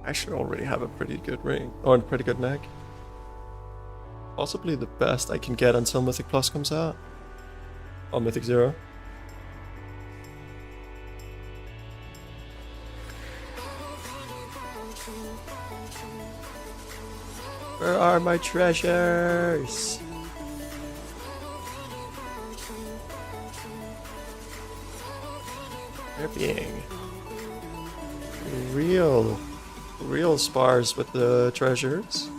I should already have a pretty good ring, or a pretty good neck. Possibly the best I can get until Mythic Plus comes out. Or Mythic Zero. Where are my treasures? They're being real sparse with the treasures.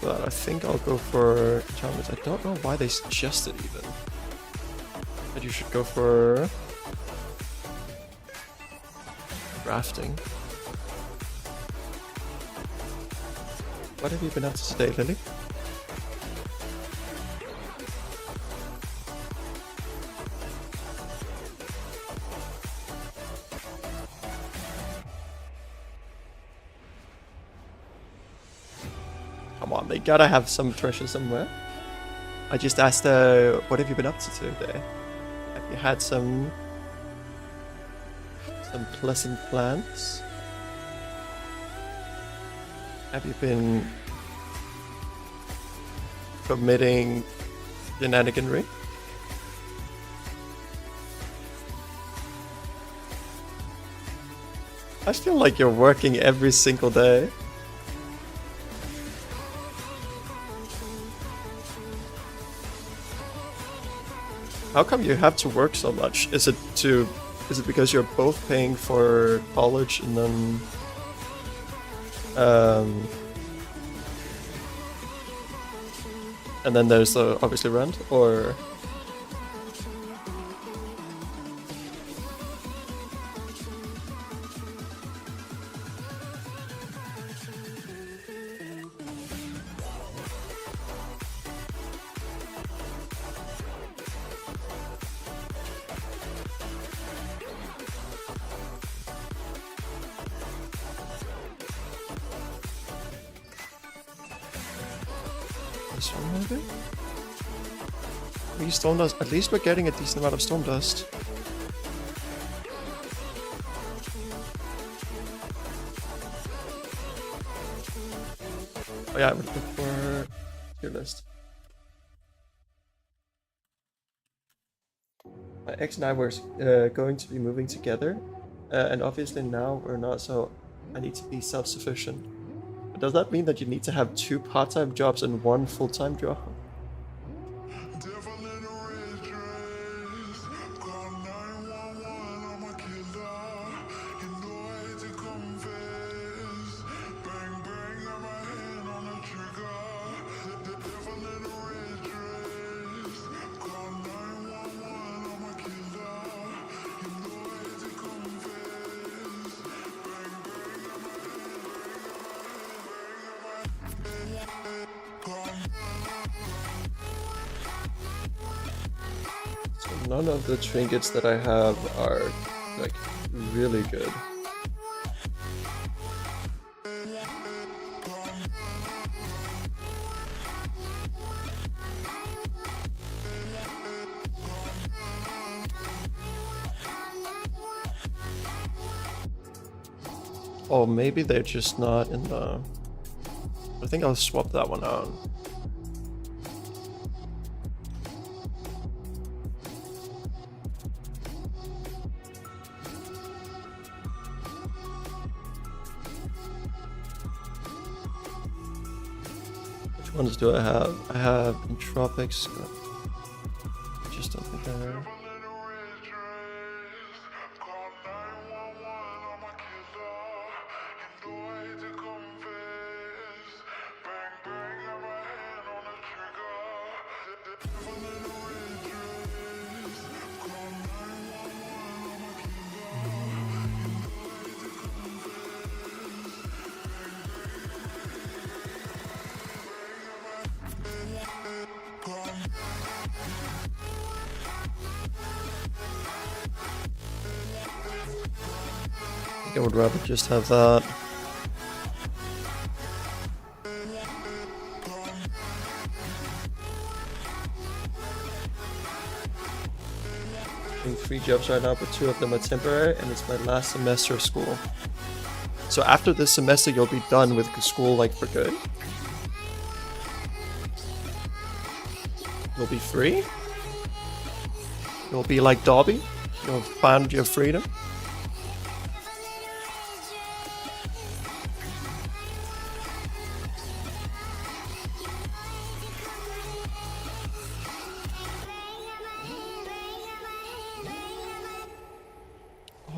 I think I'll go for challenges. I don't know why they suggested even that you should go for crafting. What have you been up to today, Lily? Come on, they gotta have some treasure somewhere. I just asked, what have you been up to today? Have you had some pleasant plans? Have you been committing shenaniganry? I feel like you're working every single day. How come you have to work so much? Is it because you're both paying for college and then there's the obviously rent, or This one maybe? Maybe stone dust. At least we're getting a decent amount of stone dust. Oh yeah, I'm looking for tier list. My ex and I were going to be moving together, and obviously now we're not, so I need to be self-sufficient. But does that mean that you need to have 2 part-time jobs and 1 full-time job? So none of the trinkets that I have are like really good. Oh, maybe they're just not in the... I think I'll swap that one out. Which ones do I have? I have Entropics. I just don't think they're... I would rather just have that. Doing 3 jobs right now, but 2 of them are temporary, and it's my last semester of school. So after this semester, you'll be done with school, like, for good? You'll be free? You'll be like Dobby? You'll find your freedom?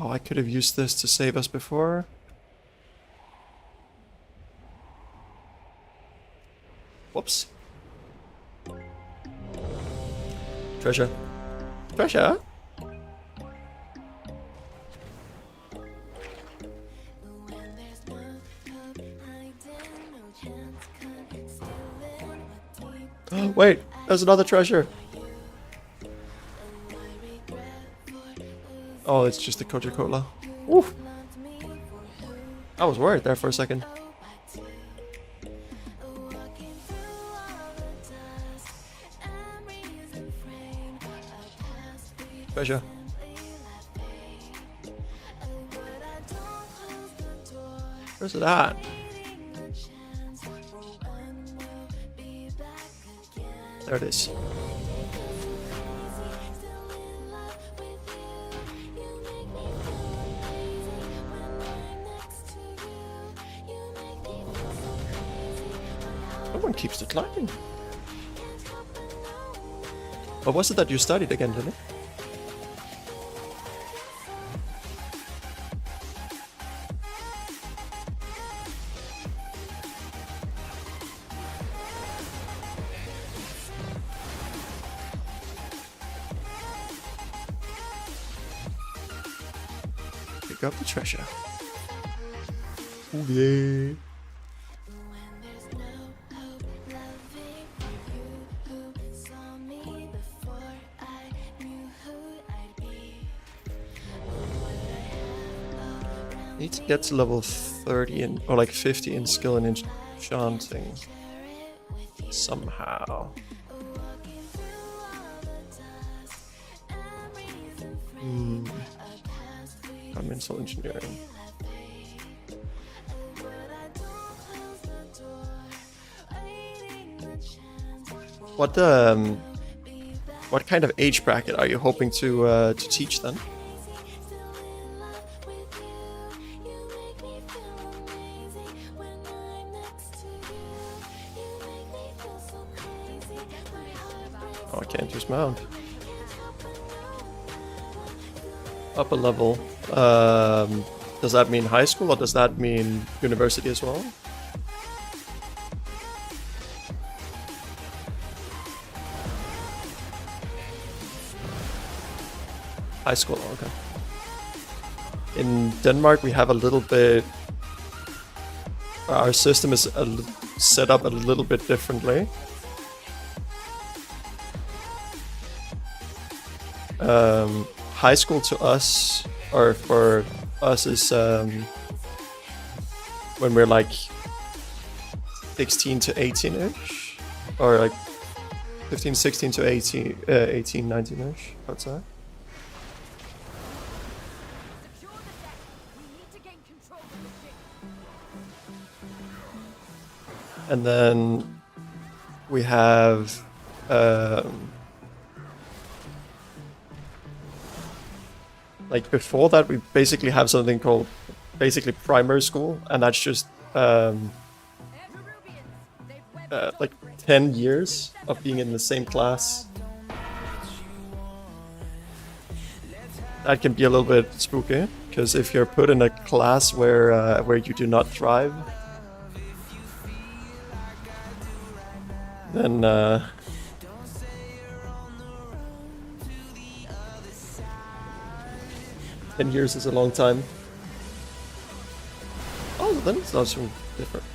Oh, I could have used this to save us before. Whoops. Treasure. Treasure? Wait, there's another treasure. Oh, it's just the Coca-Cola. Oof. I was worried there for a second. Treasure. Where's it at? There it is. Someone keeps declining. What was it that you studied again, Lily? Pick up the treasure. Ooh, yeah. Need to get to level 30 in, or like 50 in skill and enchanting. somehow. Environmental engineering. What kind of age bracket are you hoping to teach then? Oh, I can't use mount. Upper level. Does that mean high school or does that mean university as well? High school, okay. In Denmark, we have a little bit. Our system is set up a little bit differently. High school to us, or for us, is when we're like 16 to 18-ish, or like 15, 16 to 18, 18, 19-ish, outside. Secure the deck. We need to gain control of the ship. And then we have like before that, we basically have something called basically primary school, and that's just like 10 years of being in the same class. That can be a little bit spooky, because if you're put in a class where you do not thrive, then 10 years is a long time. Oh, then it's not so different.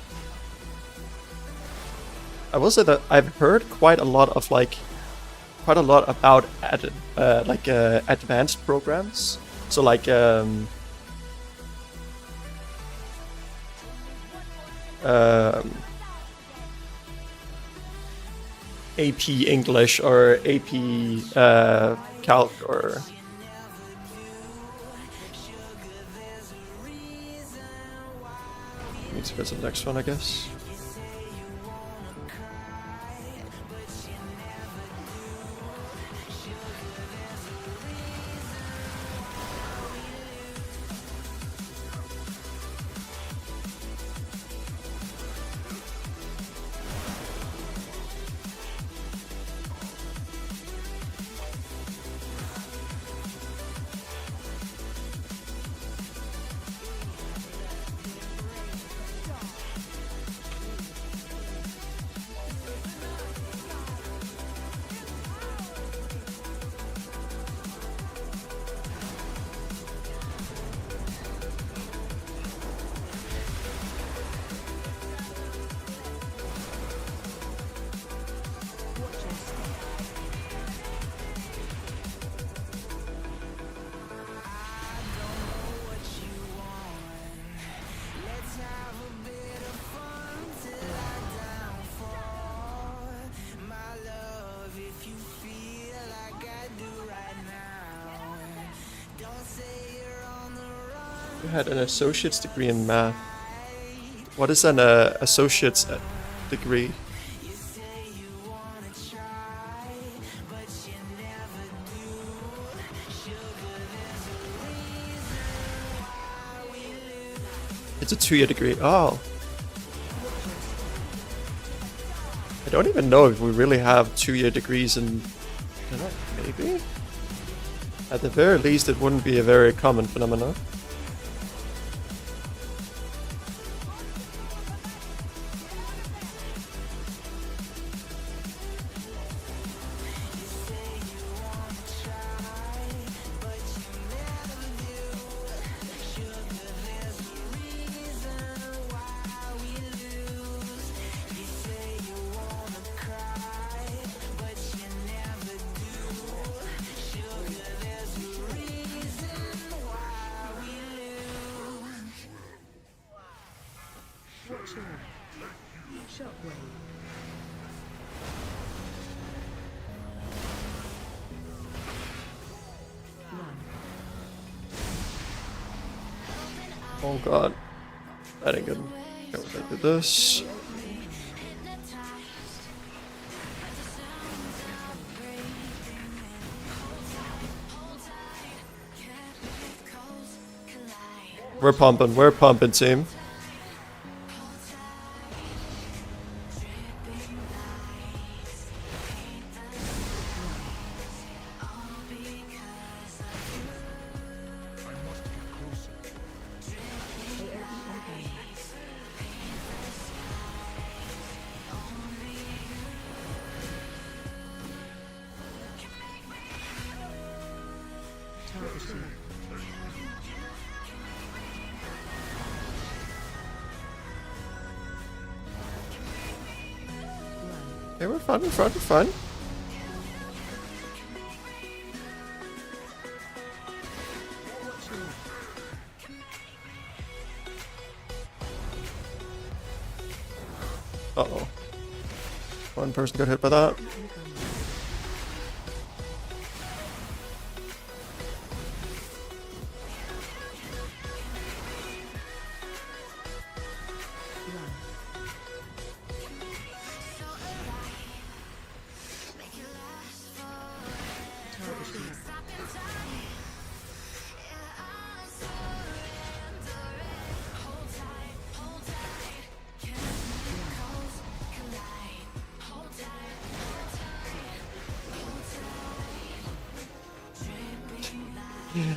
I will say that I've heard quite a lot about advanced programs. So like AP English or AP Calc or need to go to the next one, I guess. You had an associate's degree in math. What is an associate's degree? It's a 2-year degree. Oh. I don't even know if we really have 2-year degrees in... I don't know, maybe? At the very least, it wouldn't be a very common phenomenon. Oh god. That ain't good. Okay, we'll do this. We're pumping, team. Target shield. Okay, we're fine. Uh-oh. One person got hit by that.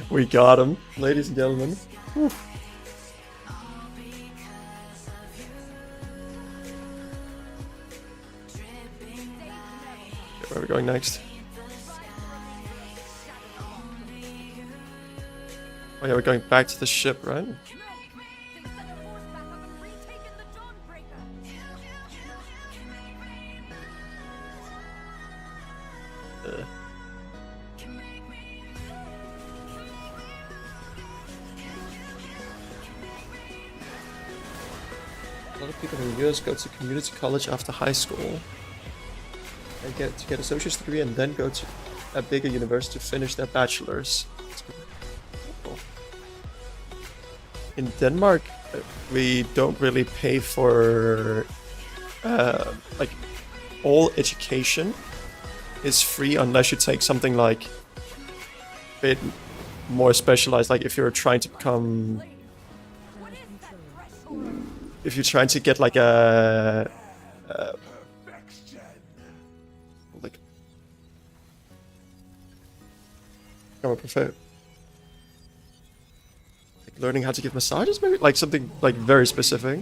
We got him, ladies and gentlemen. Whew. Where are we going next? Oh yeah, we're going back to the ship, right? A lot of people in the US go to community college after high school and get an associate's degree and then go to a bigger university to finish their bachelor's. Cool. In Denmark, we don't really pay for like all education is free unless you take something like a bit more specialized, like if you're trying to become, if you're trying to get like a like become a like learning how to give massages, maybe like something like very specific.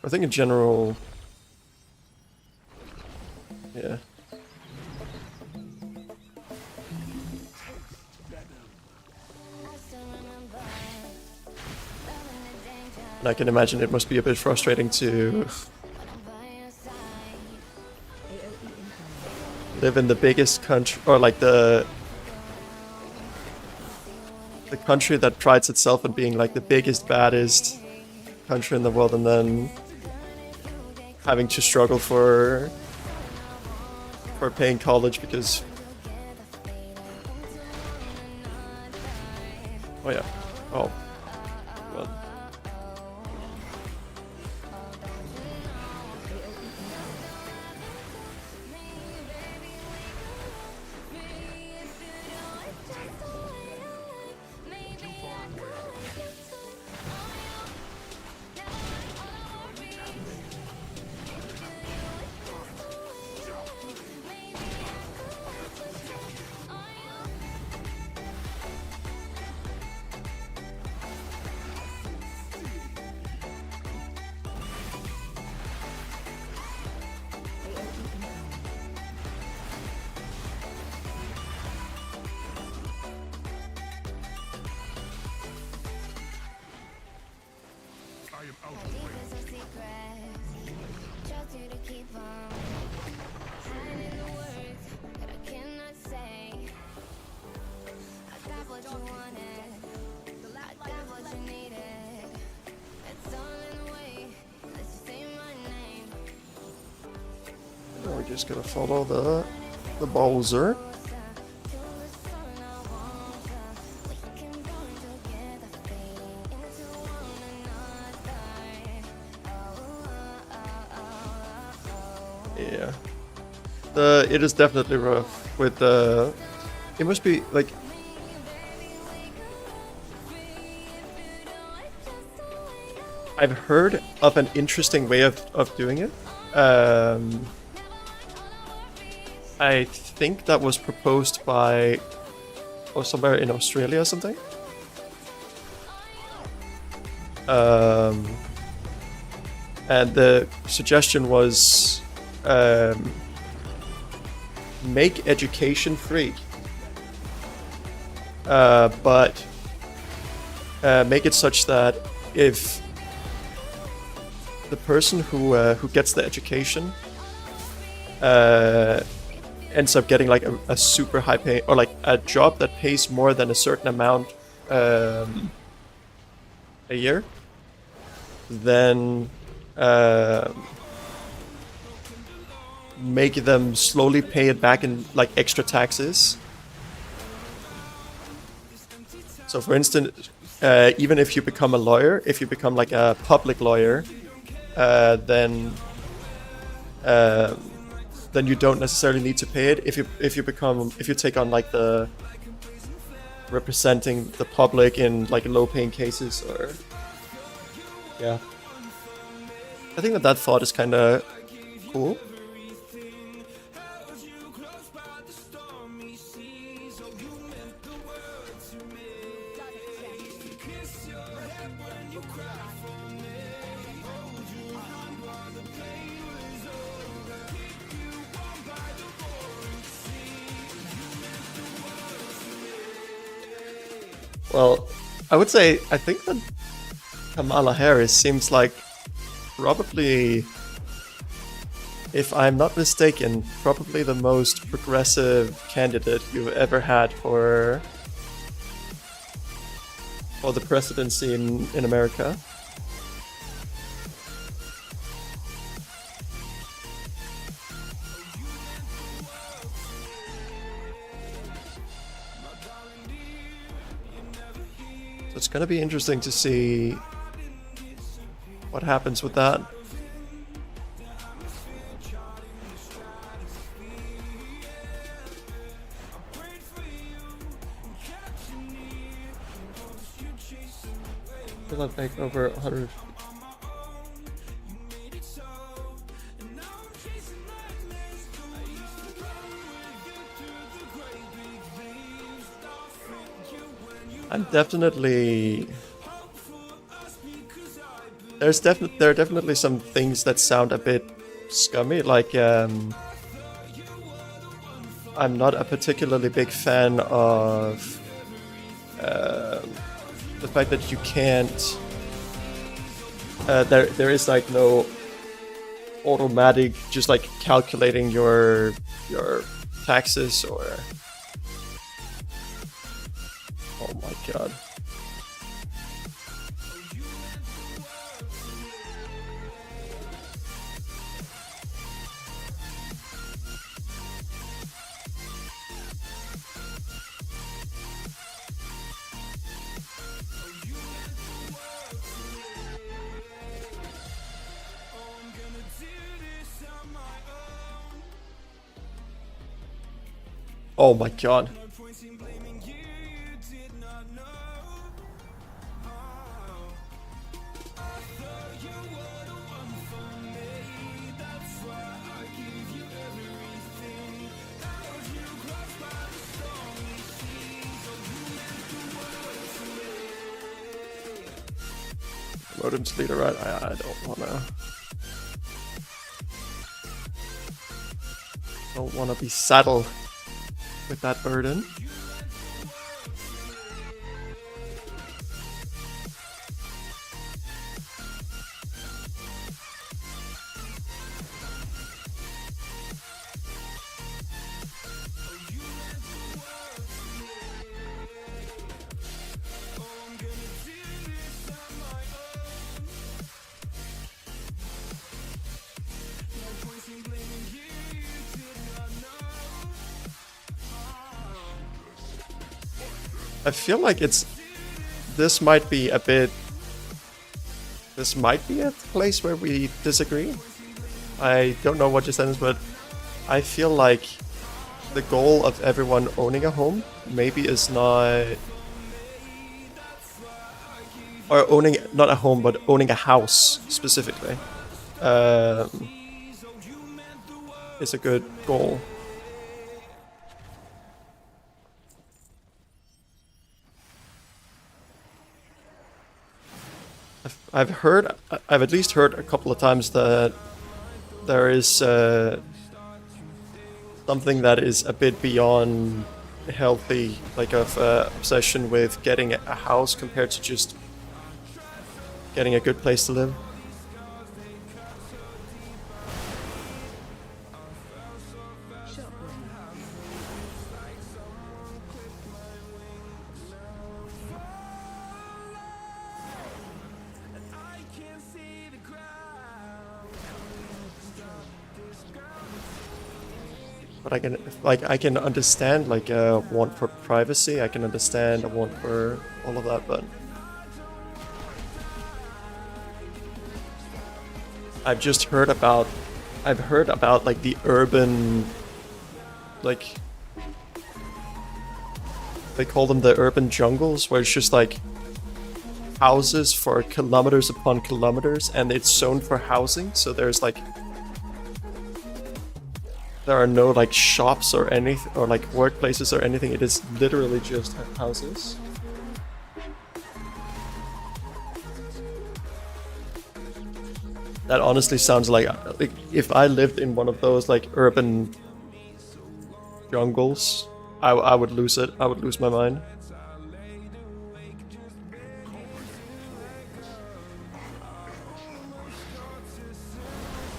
I think in general, yeah. And I can imagine it must be a bit frustrating to live in the biggest country, or like the country that prides itself on being like the biggest, baddest country in the world, and then having to struggle for paying college because, oh yeah, oh well. just gonna follow the Bowser. Yeah. It is definitely rough with the... It must be, like... I've heard of an interesting way of doing it. I think that was proposed by... or somewhere in Australia or something. And the suggestion was... make education free, but make it such that if the person who gets the education ends up getting like a super high pay, or like a job that pays more than a certain amount a year, then make them slowly pay it back in like extra taxes. So for instance, even if you become a lawyer, if you become like a public lawyer, then you don't necessarily need to pay it. If you take on like the representing the public in like low paying cases, or yeah. I think that thought is kind of cool. Well, I would say I think that Kamala Harris seems like probably, if I'm not mistaken, probably the most progressive candidate you've ever had for the presidency in America. So it's gonna be interesting to see what happens with that. Will I make over 100? I'm definitely... there are definitely some things that sound a bit scummy, like I'm not a particularly big fan of the fact that you can't there is like no automatic just like calculating your taxes, or oh my god. Oh my god. Modem's leader, right? I don't wanna be saddled with that burden. I feel like this might be a bit. This might be a place where we disagree. I don't know what your sentence, but I feel like the goal of everyone owning a home maybe is not, or owning not a home but owning a house specifically, is a good goal. I've at least heard a couple of times that there is something that is a bit beyond healthy, like of obsession with getting a house compared to just getting a good place to live. But I can understand like a want for privacy. I can understand a want for all of that, but I've heard about like the urban, like they call them the urban jungles, where it's just like houses for kilometers upon kilometers, and it's zoned for housing. So there's like there are no like shops or anything, or like workplaces or anything. It is literally just houses. That honestly sounds like if I lived in one of those like urban jungles, I would lose it. I would lose my mind.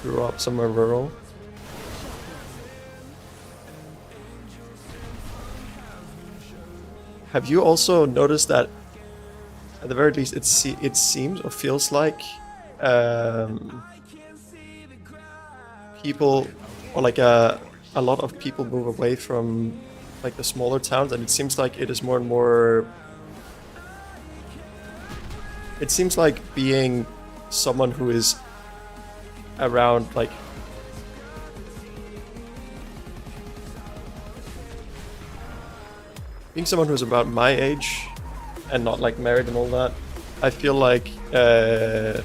Grew up somewhere rural. Have you also noticed that, at the very least, it seems or feels like people, or like a lot of people move away from like the smaller towns, and it seems like it is more and more. It seems like being someone who is around like. Being someone who's about my age and not like married and all that, I feel like there's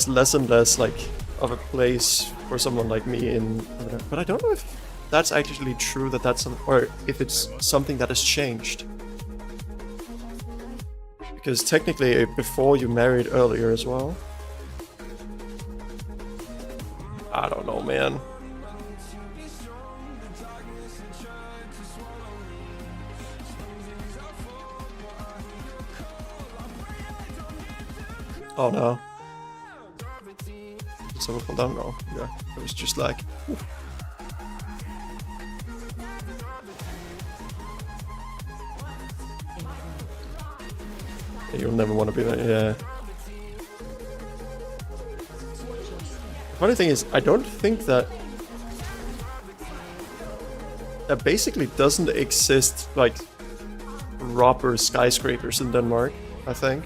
less and less like of a place for someone like me in. But I don't know if that's actually true, or if it's something that has changed. Because technically before you married earlier as well. I don't know, man. Oh no. Did someone fall down? No. Yeah. It was just like. Oof. Yeah, you'll never want to be there. Yeah. The funny thing is, I don't think that. That basically doesn't exist like proper skyscrapers in Denmark, I think.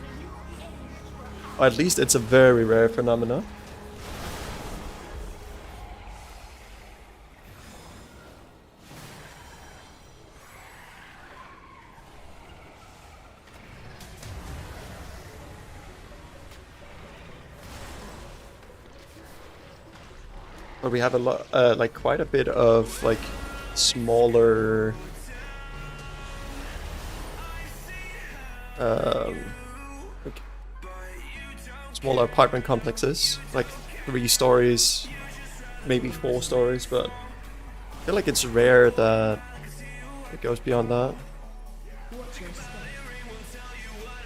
Or at least it's a very rare phenomenon. But we have a lot, like quite a bit of like smaller, like smaller apartment complexes, like 3 stories, maybe 4 stories, but I feel like it's rare that it goes beyond that.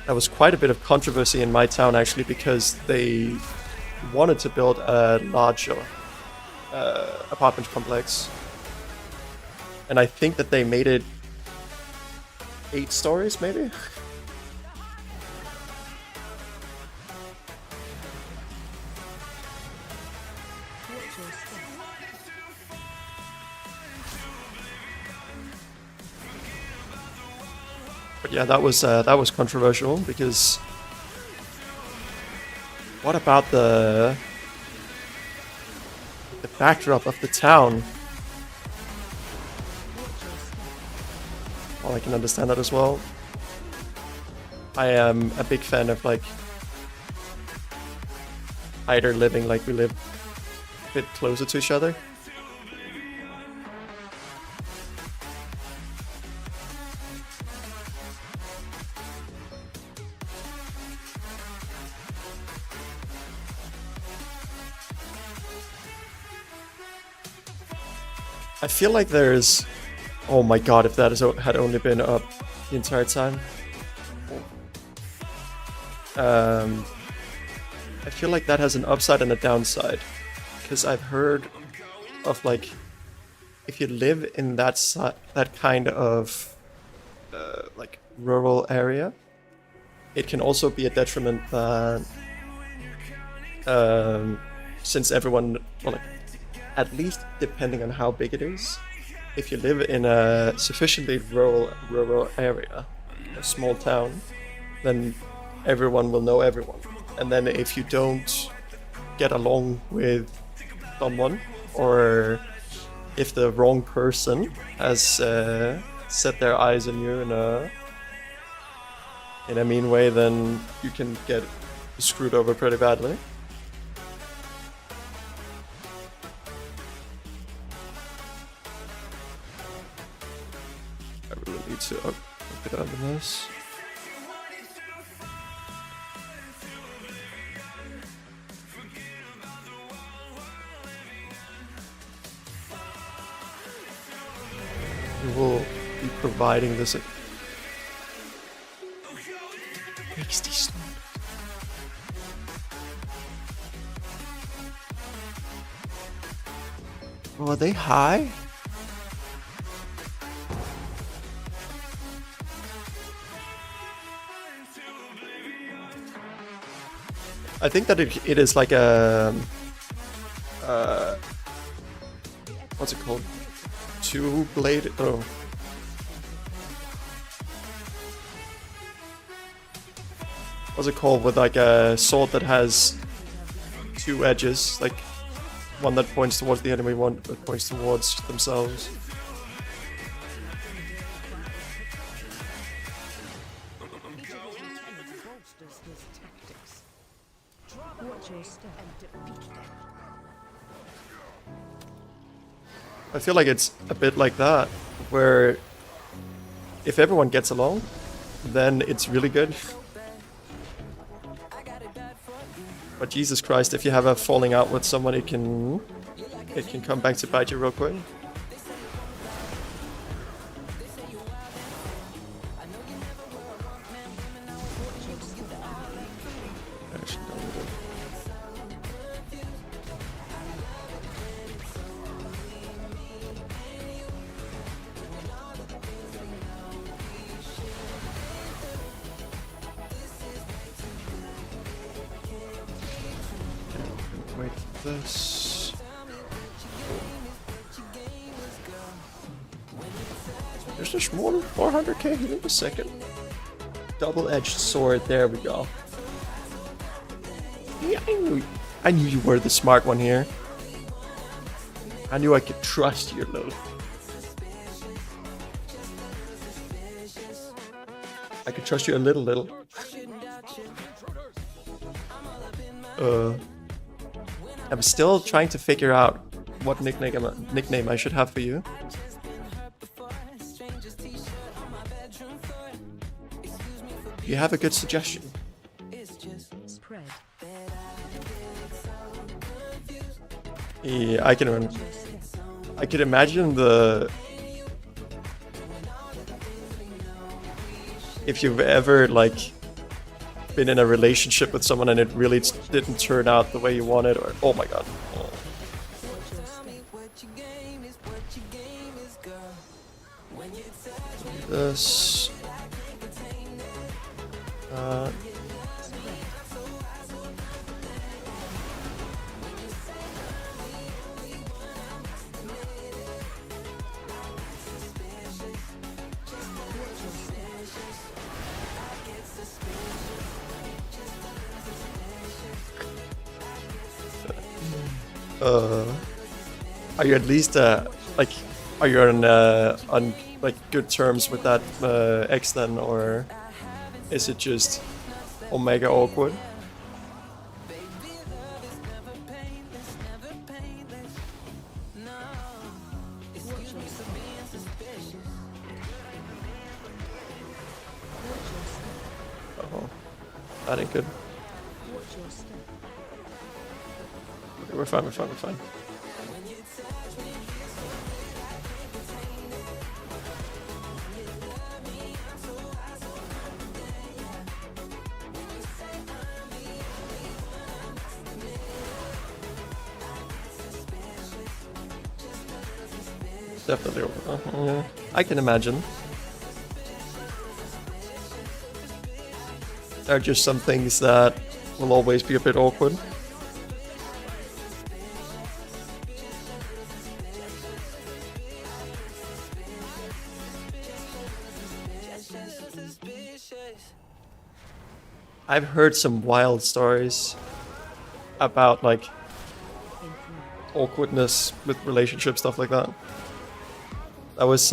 There was quite a bit of controversy in my town actually, because they wanted to build a larger apartment complex, and I think that they made it 8 stories maybe. Yeah, that was controversial because what about the backdrop of the town? Well, I can understand that as well. I am a big fan of like either living like we live a bit closer to each other. I feel like there's... Oh my god, if that had only been up the entire time. I feel like that has an upside and a downside. Because I've heard of like... If you live in that kind of like rural area, it can also be a detriment that since everyone, well, like, at least depending on how big it is, if you live in a sufficiently rural area, a small town, then everyone will know everyone. And then if you don't get along with someone, or if the wrong person has set their eyes on you in a mean way, then you can get screwed over pretty badly. I really need to up it on this. We will be providing this. Tasty snot. Oh, are they high? I think that it is like a what's it called? Two-bladed. Oh, what's it called? With like a sword that has two edges, like one that points towards the enemy, one that points towards themselves. I feel like it's a bit like that, where if everyone gets along, then it's really good. But Jesus Christ, if you have a falling out with someone, it can come back to bite you real quick. Actually, don't need it. Wait for this. There's a small 400k here in a second. Double-edged sword, there we go. Yeah, I knew you were the smart one here. I knew I could trust you, little. I could trust you a little. I'm still trying to figure out what nickname I should have for you. You have a good suggestion. Spread. Yeah, I can imagine if you've ever like been in a relationship with someone and it really didn't turn out the way you wanted, or oh my god. Oh. This. Are you at least like, are you on like good terms with that ex then, or is it just omega awkward? Oh, that ain't good. Okay, we're fine. We're fine. We're fine. Definitely over. Yeah, I can imagine. There are just some things that will always be a bit awkward. I've heard some wild stories about like awkwardness with relationships, stuff like that. That was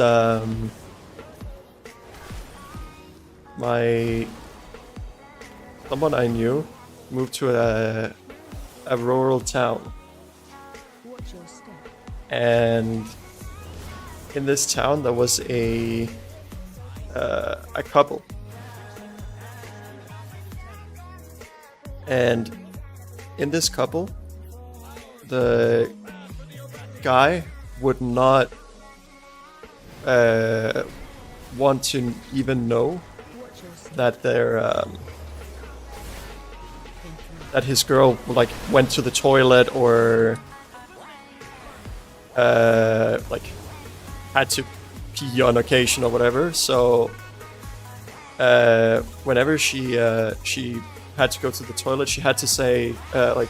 someone I knew moved to a rural town, and in this town there was a couple, and in this couple, the guy would not want to even know that that his girl like went to the toilet or like had to pee on occasion or whatever. So whenever she had to go to the toilet, she had to say I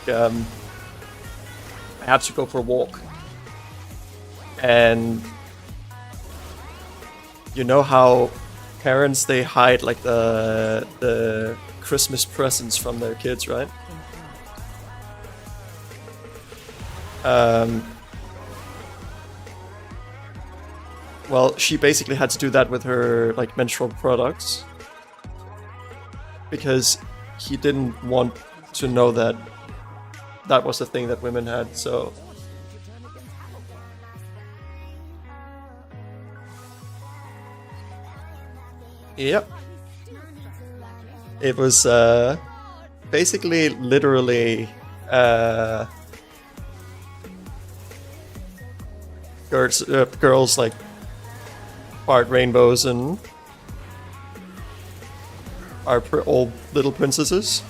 have to go for a walk. And you know how parents, they hide like the Christmas presents from their kids, right? Well, she basically had to do that with her like menstrual products because he didn't want to know that that was the thing that women had. So yep, it was basically literally girls like part rainbows and are all little princesses.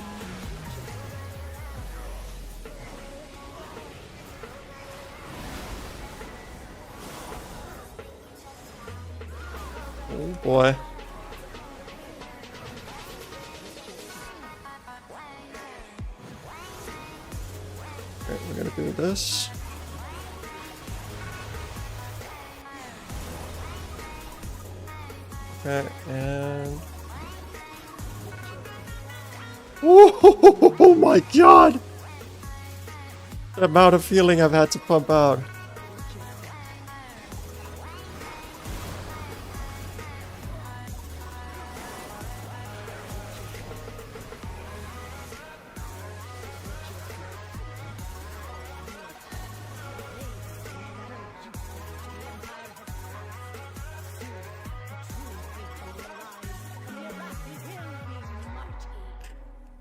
Oh boy. Okay, we're gonna do this. Okay, and oh my god! The amount of feeling I've had to pump out.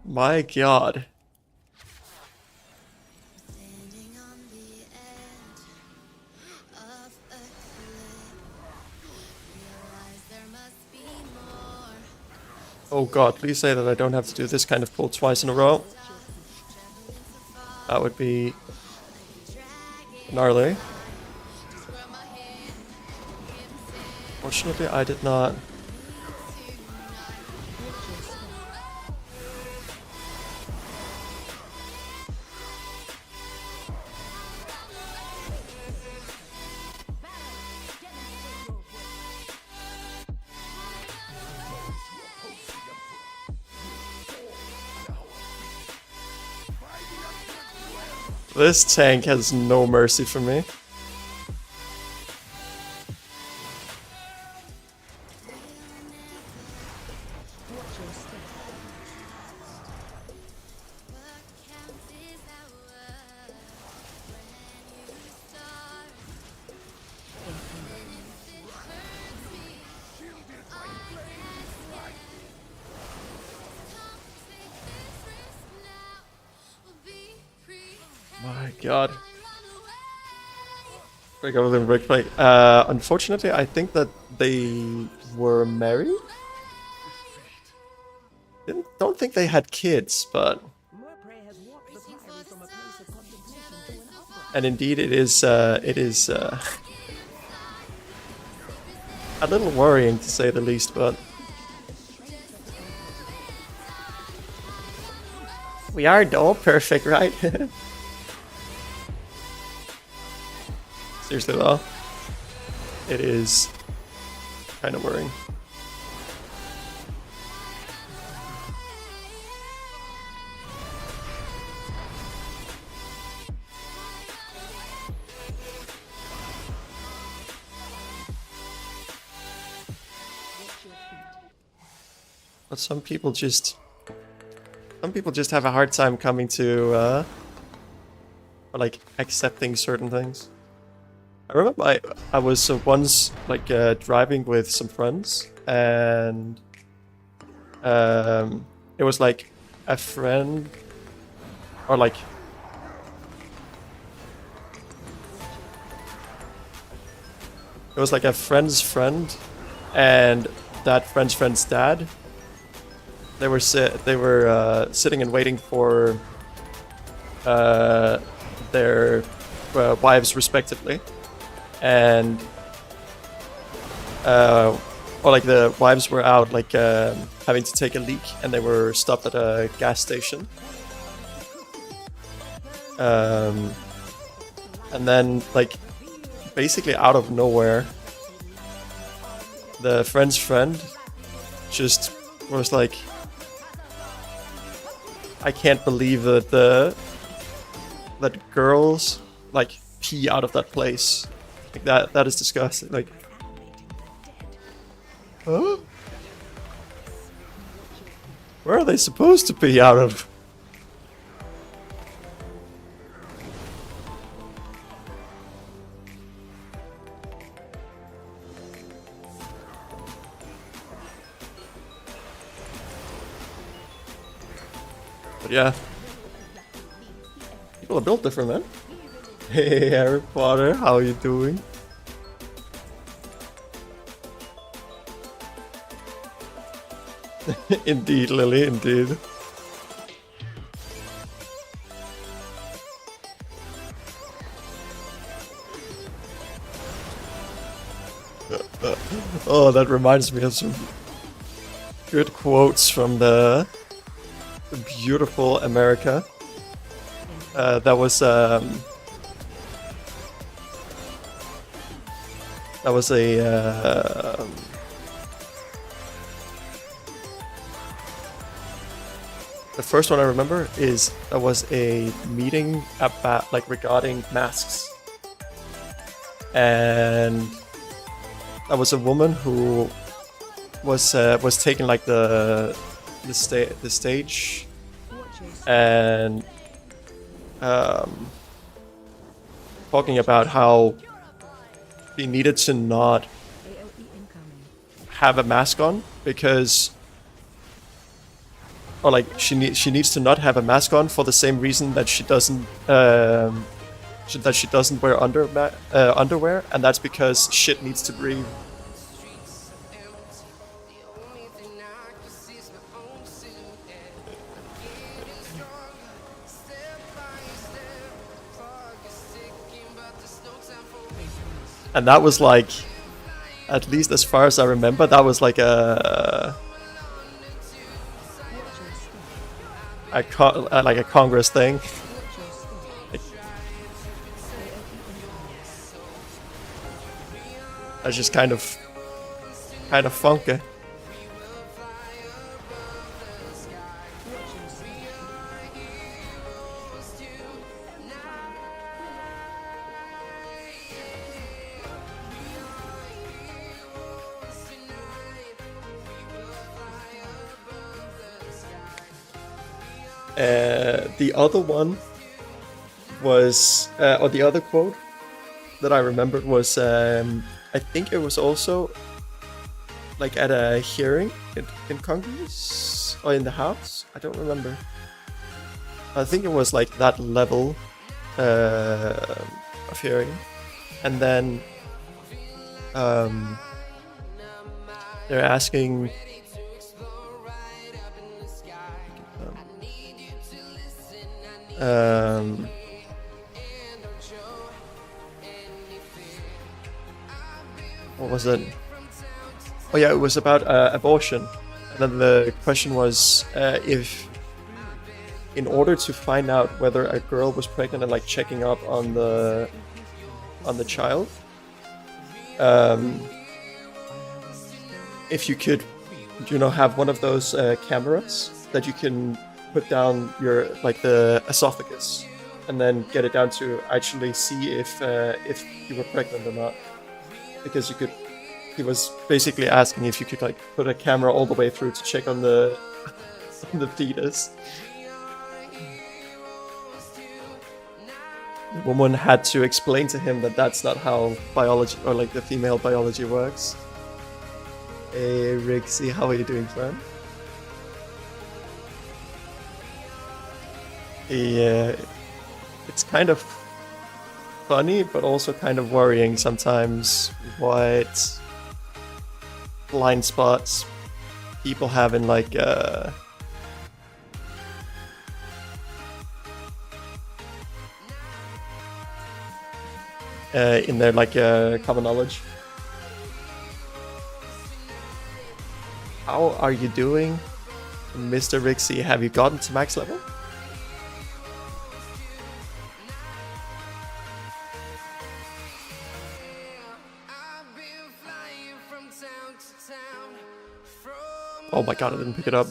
My god. Oh god, please say that I don't have to do this kind of pull twice in a row. That would be gnarly. Fortunately, I did not. This tank has no mercy for me. My god. Break over the brick plate. Unfortunately, I think that they were married. Don't think they had kids, but... And indeed, it is a little worrying to say the least, but... We are all perfect, right? Seriously though, it is kind of worrying. But some people just have a hard time coming to or like accepting certain things. I remember I was once like driving with some friends, and it was like a friend, or like it was like a friend's friend, and that friend's friend's dad. They were sitting and waiting for their wives respectively. And or like the wives were out like having to take a leak, and they were stopped at a gas station. And then like basically out of nowhere, the friend's friend just was like, I can't believe that that girls like pee out of that place. Like that is disgusting. Like, huh? Where are they supposed to pee out of? But yeah, people are built different, man. Hey, Harry Potter, how are you doing? Indeed, Lily, indeed. Oh, that reminds me of some good quotes from the beautiful America. That was a the first one I remember is that was a meeting about like regarding masks, and that was a woman who was taking like the stage and talking about how he needed to not have a mask on because, or like she needs to not have a mask on for the same reason that she doesn't wear underwear, and that's because shit needs to breathe. And that was like, at least as far as I remember, that was like a Congress thing. That's just kind of funky. The other one was, or the other quote that I remembered was, I think it was also like at a hearing in Congress or in the House. I don't remember. I think it was like that level of hearing, and then they're asking. What was it? Oh yeah, it was about abortion. And then the question was if, in order to find out whether a girl was pregnant and like checking up on the child, if you could, have one of those cameras that you can put down your like the esophagus, and then get it down to actually see if you were pregnant or not, because you could. He was basically asking if you could like put a camera all the way through to check on the on the fetus. The woman had to explain to him that that's not how biology or like the female biology works. Hey Rixie, how are you doing, friend? Yeah, it's kind of funny, but also kind of worrying sometimes what blind spots people have in like in their like common knowledge. How are you doing, Mr. Rixie? Have you gotten to max level? Oh my god, I didn't pick it up.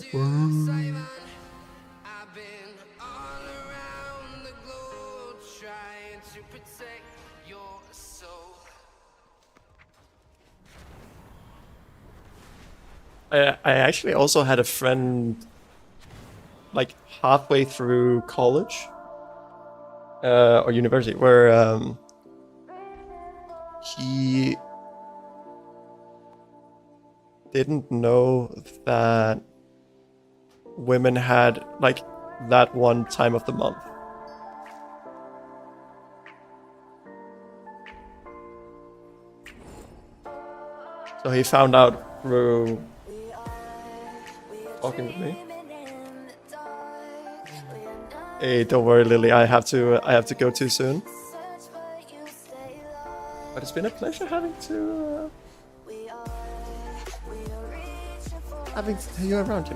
I actually also had a friend like halfway through college or university where he didn't know that women had like that one time of the month. So he found out through talking with me. Hey, don't worry, Lily. I have to go too soon. But it's been a pleasure having you around.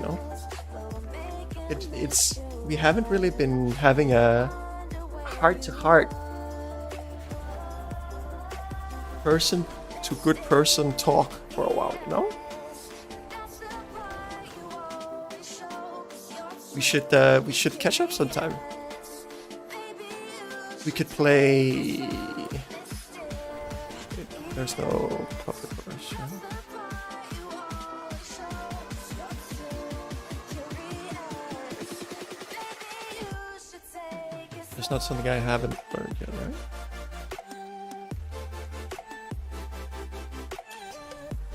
It's we haven't really been having a heart-to-heart, person to good person talk for a while. We should catch up sometime. We could play. There's no public question. There's not something I haven't learned yet,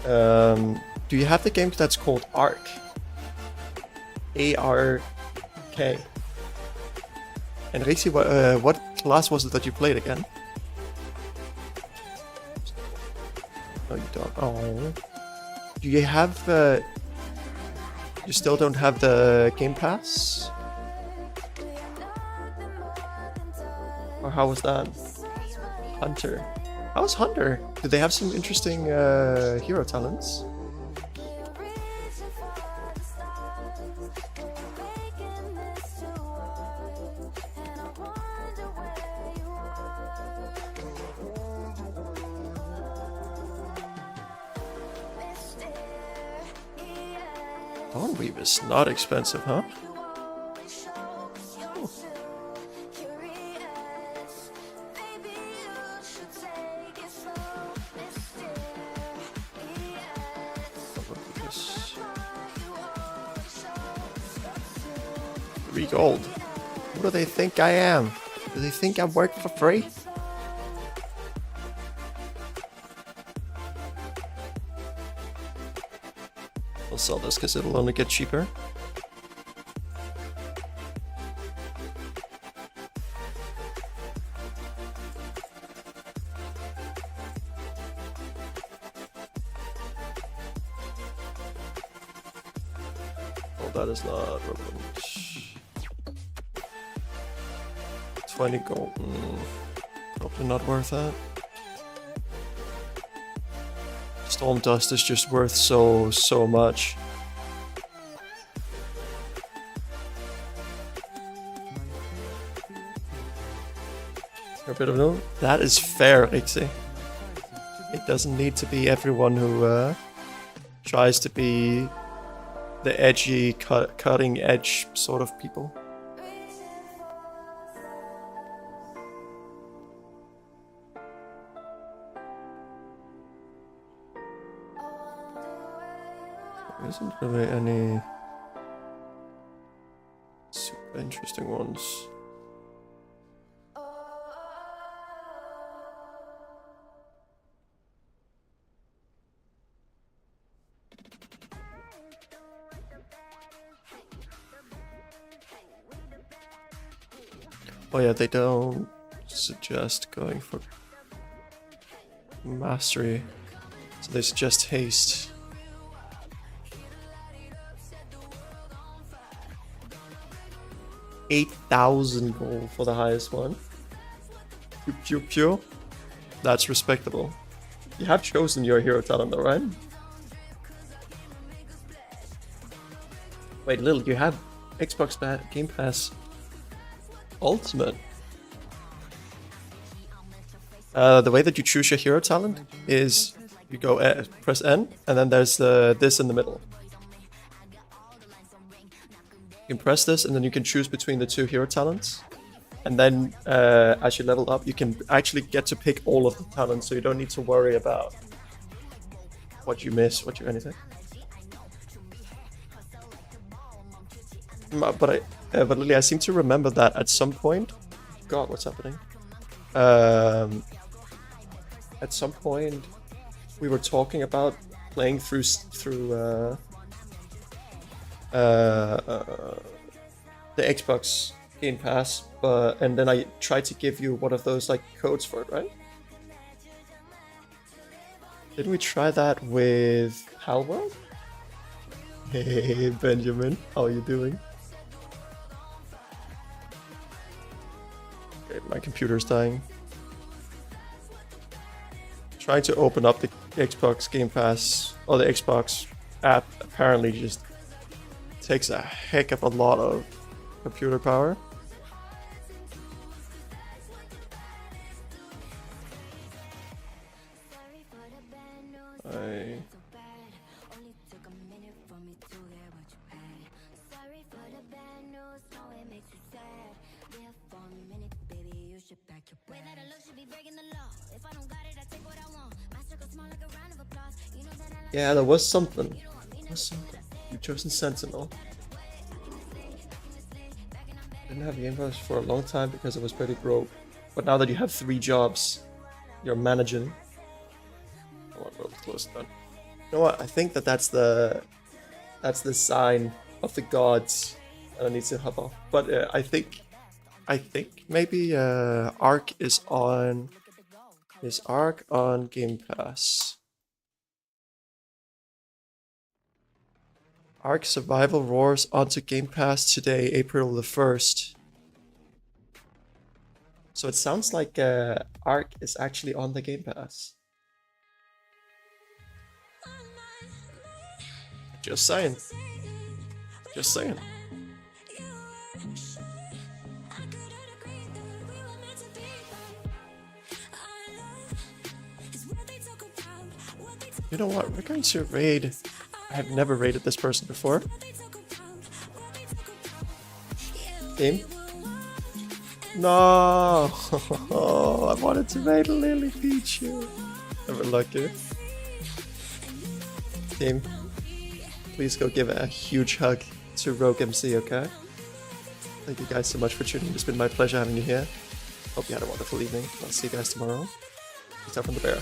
right? Do you have the game that's called Ark? A-R-K. And Rixie, what class was it that you played again? No, you don't. Oh. Do you have you still don't have the Game Pass? Or how was that? Hunter. How was Hunter? Did they have some interesting hero talents? Dawnweave is not expensive, huh? Oh. 3 gold. What do they think I am? Do they think I'm working for free? I'll sell this because it'll only get cheaper. Oh, that is not relevant. 20 gold. Probably not worth that. Storm dust is just worth so much. A bit of no. That is fair, Rixie. It doesn't need to be everyone who tries to be the edgy, cutting edge sort of people. There isn't really any super interesting ones. Oh yeah, they don't suggest going for mastery, so they suggest haste. $8,000 gold for the highest one. Pew pew pew. That's respectable. You have chosen your hero talent though, right? Wait, Lil, you have Xbox Game Pass Ultimate. The way that you choose your hero talent is you go press N, and then there's this in the middle. You can press this, and then you can choose between the 2 hero talents. And then as you level up, you can actually get to pick all of the talents, so you don't need to worry about what you miss, what you anything. But Lily, I seem to remember that at some point. God, what's happening? At some point, we were talking about playing through the Xbox Game Pass, and then I tried to give you one of those like codes for it, right? Didn't we try that with Halworld? Hey Benjamin, how are you doing? Okay, my computer's dying. Trying to open up the Xbox Game Pass or the Xbox app apparently just takes a heck of a lot of computer power. Yeah, there was something. You've chosen Sentinel. Didn't have Game Pass for a long time because it was pretty broke. But now that you have 3 jobs, you're managing. Oh, I'm really close to that. You know what? I think that's the sign of the gods, and I need to hop off. But I think maybe Ark is on. Is Ark on Game Pass? Ark Survival Roars onto Game Pass today, April the 1st. So it sounds like Ark is actually on the Game Pass. Just saying. Just saying. You know what? We're going to raid. I have never raided this person before. Game? No! I wanted to raid Lily Pichu. Never lucky. Game. Please go give a huge hug to Rogue MC, okay? Thank you guys so much for tuning in. It's been my pleasure having you here. Hope you had a wonderful evening. I'll see you guys tomorrow. Peace out from the bear.